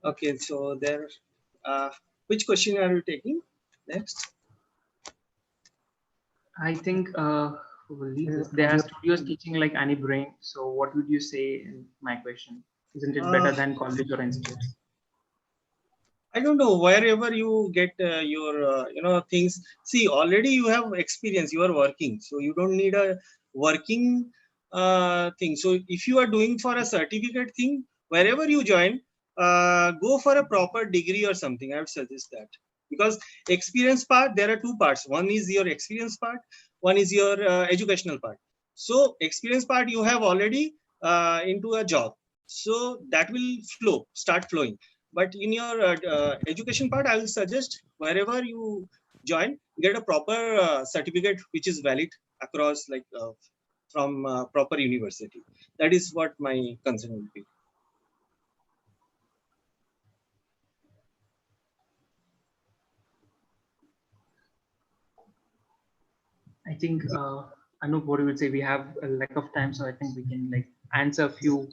Okay, so there, uh, which question are you taking next? I think we'll leave this. There are Studio. studios teaching like Annie Brain. So what would you say in my question? Isn't it Uh, better than college or institute? I don't know, wherever you get your things. See, already you have experience. You are working, so you don't need a working thing. So if you are doing for a certificate thing, wherever you join, go for a proper degree or something. I would suggest that, because experience part, there are two parts. One is your experience part. One is your educational part. So experience part you have already into a job. So that will start flowing. But in your education part, I will suggest wherever you join, get a proper certificate which is valid across, like from proper university. That is what my concern would be. I think Anup, what you would say, we have a lack of time, so I think we can like answer a few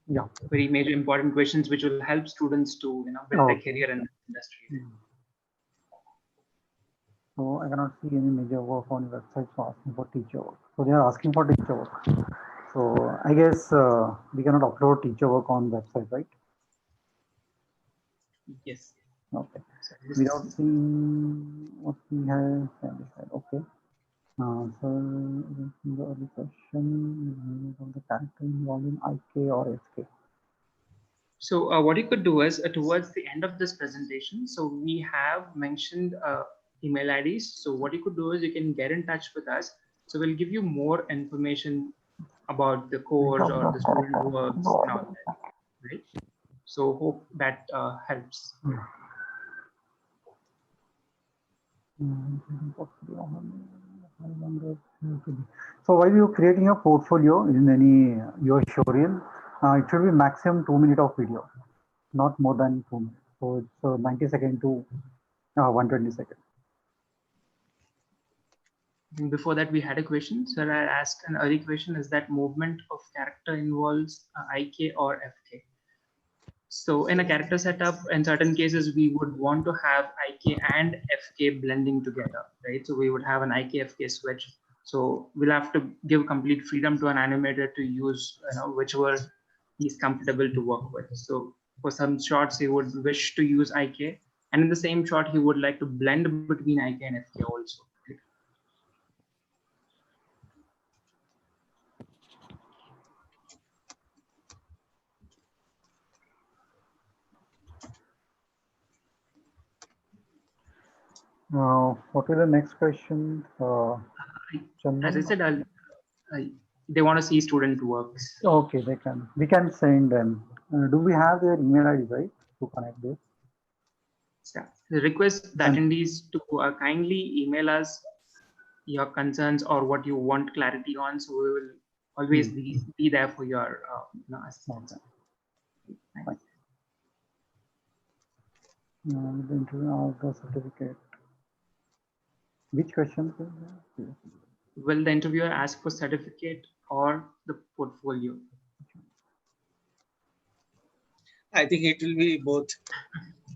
Yeah. very major important questions which will help students to build their Okay. career in the industry. So I cannot see any major work on websites for asking for teacher work. So they are asking for teacher work. So I guess we cannot upload teacher work on website, right? Yes. Okay. So this Without is, seeing what we have said. Okay. So the other question of the character involved in IK or FK. so what you could do is towards the end of this presentation, so we have mentioned email IDs. So what you could do is you can get in touch with us. So we'll give you more information about the course or the student works and all that, right? So hope that helps. So while you're creating a portfolio in any your showreel, it should be maximum 2 minutes of video, not more than 2 minutes. So it's 90 seconds to 120 seconds. Before that, we had a question. So I asked an early question: is that movement of character involves IK or FK? So in a character setup, in certain cases, we would want to have IK and FK blending together, right? So we would have an IK FK switch. So we'll have to give complete freedom to an animator to use whichever he's comfortable to work with. So for some shots, he would wish to use IK, and in the same shot, he would like to blend between IK and FK also. What is the next question? As I Chandan? said, they want to see student works. Okay, they can. We can send them. Do we have their email ID, right, to connect this? So the request the And attendees to kindly email us your concerns or what you want clarity on. So we will always be there for your assistance. okay, Thanks. fine. The interview of the certificate. Which questions? Will the interviewer ask for certificate or the portfolio? I think it will be both.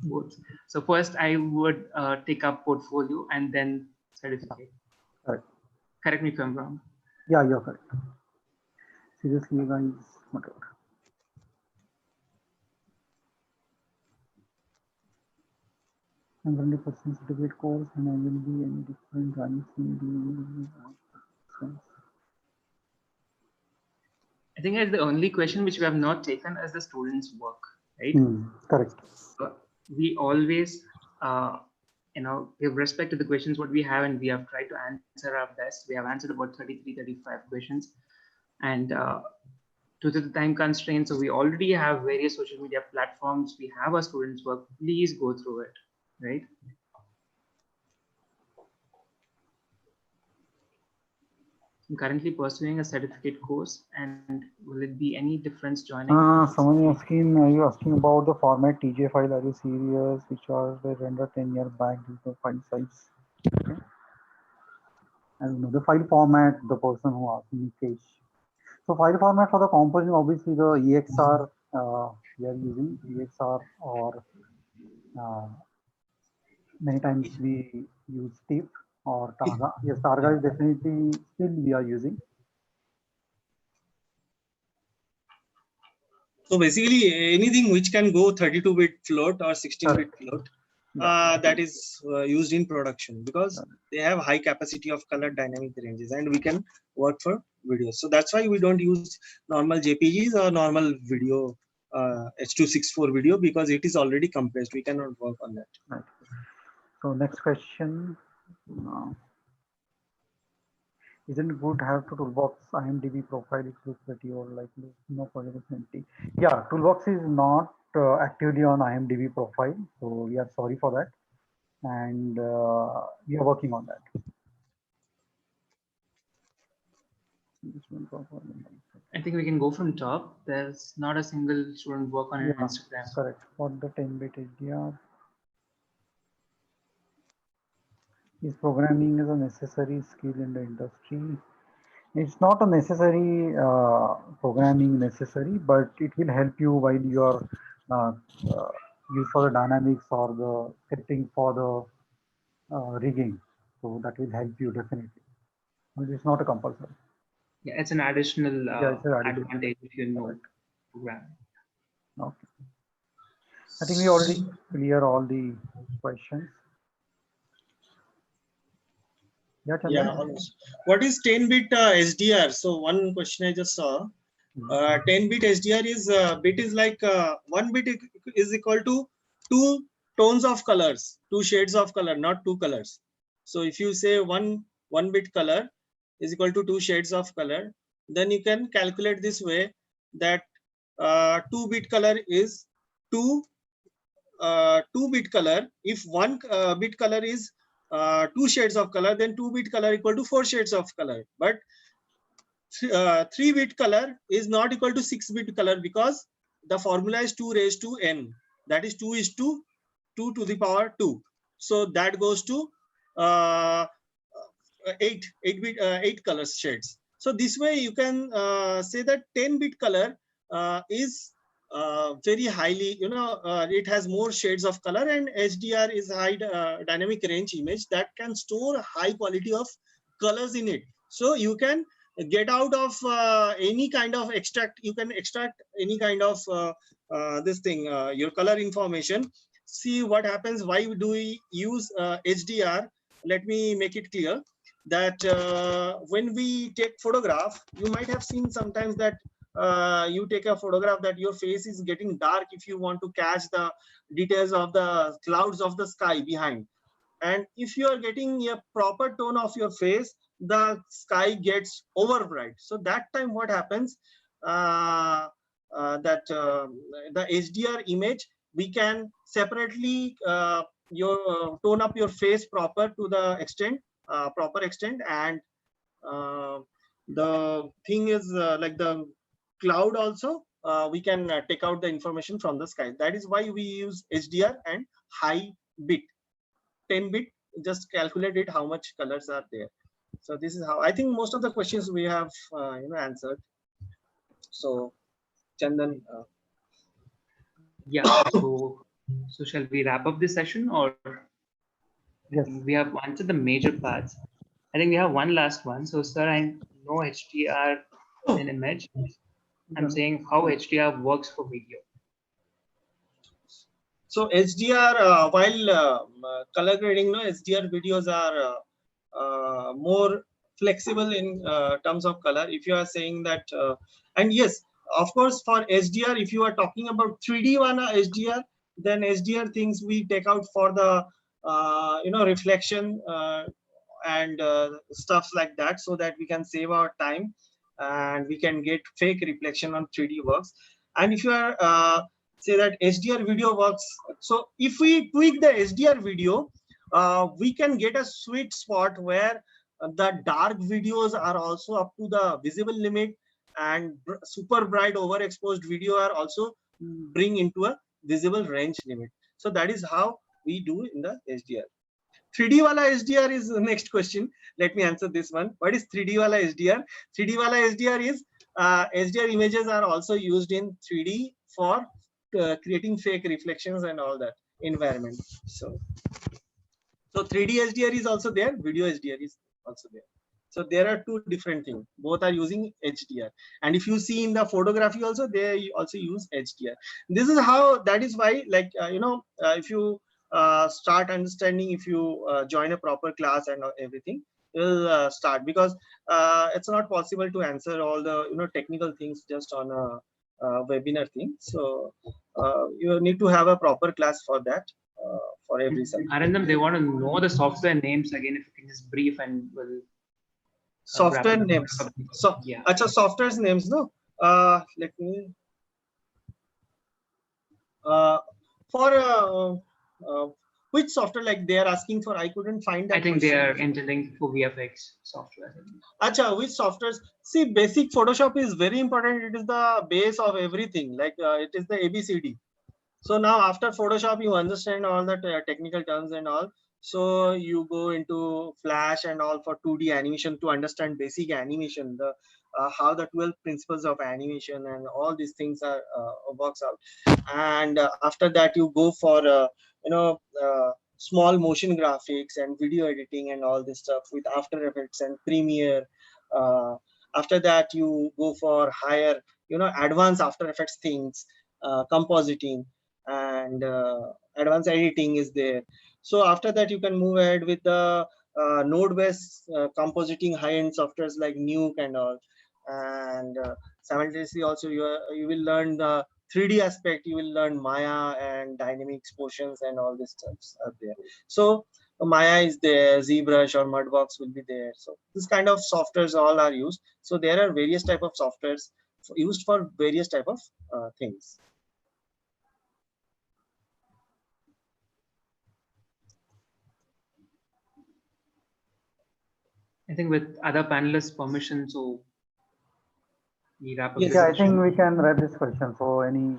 Both. So first I would take up portfolio and then certificate. Correct. Correct me if I'm wrong. Yeah, you're correct. Seriously, guys, whatever. I'm currently pursuing certificate course and I will be any different runs in the sense. think it's the only question which we have not taken as the students' work, right? Correct. We always, give respect to the questions what we have, and we have tried to answer our best. We have answered about 33, 35 questions, and due to the time constraints, so we already have various social media platforms. We have our students' work. Please go through it, right? I'm currently pursuing a certificate course, and will it be any difference joining? Someone asking, are you asking about the format TJ file? Are you serious? Which are the rendered 10 years back due to file size? Okay. I don't know the file format. The person who asked me, Nikesh. So file format for the compositing, obviously the EXR we are using EXR, or many times we use TIFF or Targa. Yes, Targa is definitely still we are using. So basically anything which can go 32-bit float or 16-bit float, that is used in production, because they have high capacity of color dynamic ranges, and we can work for videos. So that's why we don't use normal JPGs or normal video H.264 video, because it is already compressed. We cannot work on that. Right. So next question. Isn't it good to have to toolbox IMDb profile? It looks pretty or like no empty. Yeah, toolbox is not actively on IMDb profile, so we are sorry for that, and we are working on that. I think we can go from top. There's not a single student work on Instagram. Correct. What the 10-bit HDR? Is programming is a necessary skill in the industry? It's not a necessary programming necessary, but it will help you while you are use for the dynamics or the scripting for the rigging. So that will help you definitely. But it's not a compulsory. Yeah, it's an additional it's an additional advantage if you know programming. Okay. I think we already clear all the questions. Yeah, almost. What is 10-bit SDR? So one question I just saw. 10-bit SDR is bit is like 1 bit is equal to 2 tones of colors, 2 shades of color, not 2 colors. So if you say one bit color is equal to 2 shades of color, then you can calculate this way, that 2-bit color is 2-bit color. If 1 bit color is 2 shades of color, then 2-bit color equal to 4 shades of color. But 3-bit color is not equal to 6-bit color, because the formula is 2 raised to n. That is 2 is to 2 to the power 2. So that goes to 8 color shades. So this way you can say that 10-bit color is very highly, it has more shades of color, and HDR is high dynamic range image that can store high quality of colors in it. So you can get out of any kind of extract. You can extract any kind of this thing, your color information. See what happens. Why do we use HDR? Let me make it clear that when we take photograph, you might have seen sometimes that you take a photograph that your face is getting dark if you want to catch the details of the clouds of the sky behind. And if you are getting a proper tone of your face, the sky gets over bright. So that time what happens, the HDR image, we can separately tone up your face proper to the extent, proper extent. And the thing is like the cloud also, we can take out the information from the sky. That is why we use HDR and high bit. 10-bit, just calculate it how much colors are there. So this is how I think most of the questions we have answered. So Chandan, yeah, so shall we wrap up this session, or yes, we have answered the major parts? I think we have one last one. So sir, I know HDR in image. I'm saying how HDR works for video. So HDR, while color grading, HDR videos are more flexible in terms of color. If you are saying that, and yes, of course, for HDR, if you are talking about 3D one HDR, then HDR things we take out for the reflection and stuff like that, so that we can save our time and we can get fake reflection on 3D works. And if you are say that HDR video works, so if we tweak the HDR video, we can get a sweet spot where the dark videos are also up to the visible limit, and super bright overexposed video are also bring into a visible range limit. So that is how we do in the HDR. 3D wala HDR is the next question. Let me answer this one. What is 3D wala HDR? 3D wala HDR is HDR images are also used in 3D for creating fake reflections and all that environment. So 3D HDR is also there. Video HDR is also there. So there are two different things. Both are using HDR. And if you see in the photography also, they also use HDR. This is how, that is why, like, if you start understanding, if you join a proper class and everything, will start, because it's not possible to answer all the technical things just on a webinar thing. So you need to have a proper class for that, for every subject. Arindam, they want to know the software names again. If you can just brief, and we'll software names. So yeah, acha, software's names, no. Let me for which software, like they are asking for? I couldn't find that. I think question. they are intending for VFX software. Acha, which softwares? See, basic Photoshop is very important. It is the base of everything. Like it is the ABCD. So now after Photoshop, you understand all the technical terms and all. So you go into Flash and all for 2D animation to understand basic animation, the how the 12 principles of animation and all these things are works out. And after that, you go for small motion graphics and video editing and all this stuff with After Effects and Premiere. After that, you go for higher, advanced After Effects things, compositing, and advanced editing is there. So after that, you can move ahead with the node-based compositing high-end softwares like Nuke and all. And simultaneously also you will learn the 3D aspect. You will learn Maya and dynamics, potions, and all this stuff are there. So Maya is there, ZBrush or Mudbox will be there. So this kind of softwares all are used. So there are various type of softwares used for various type of things. I think with other panelists' permission, so we wrap up. Yes. this Yeah, I session. think we can wrap this question. So any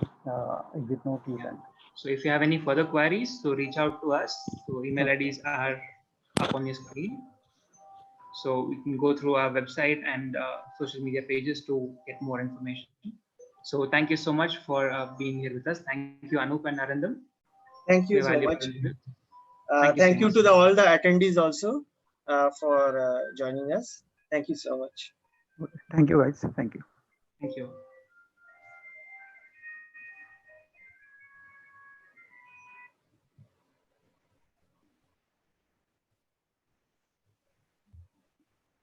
exit note you can. So if you have any further queries, so reach out to us. So email IDs are up on your screen. So we can go through our website and social media pages to get more information. So thank you so much for being here with us. Thank you, Anup and Arindam. Thank you Your so valuable much. input. Thank you so to much. all the attendees also for joining us. Thank you so much. Thank you, guys. Thank you. Thank you.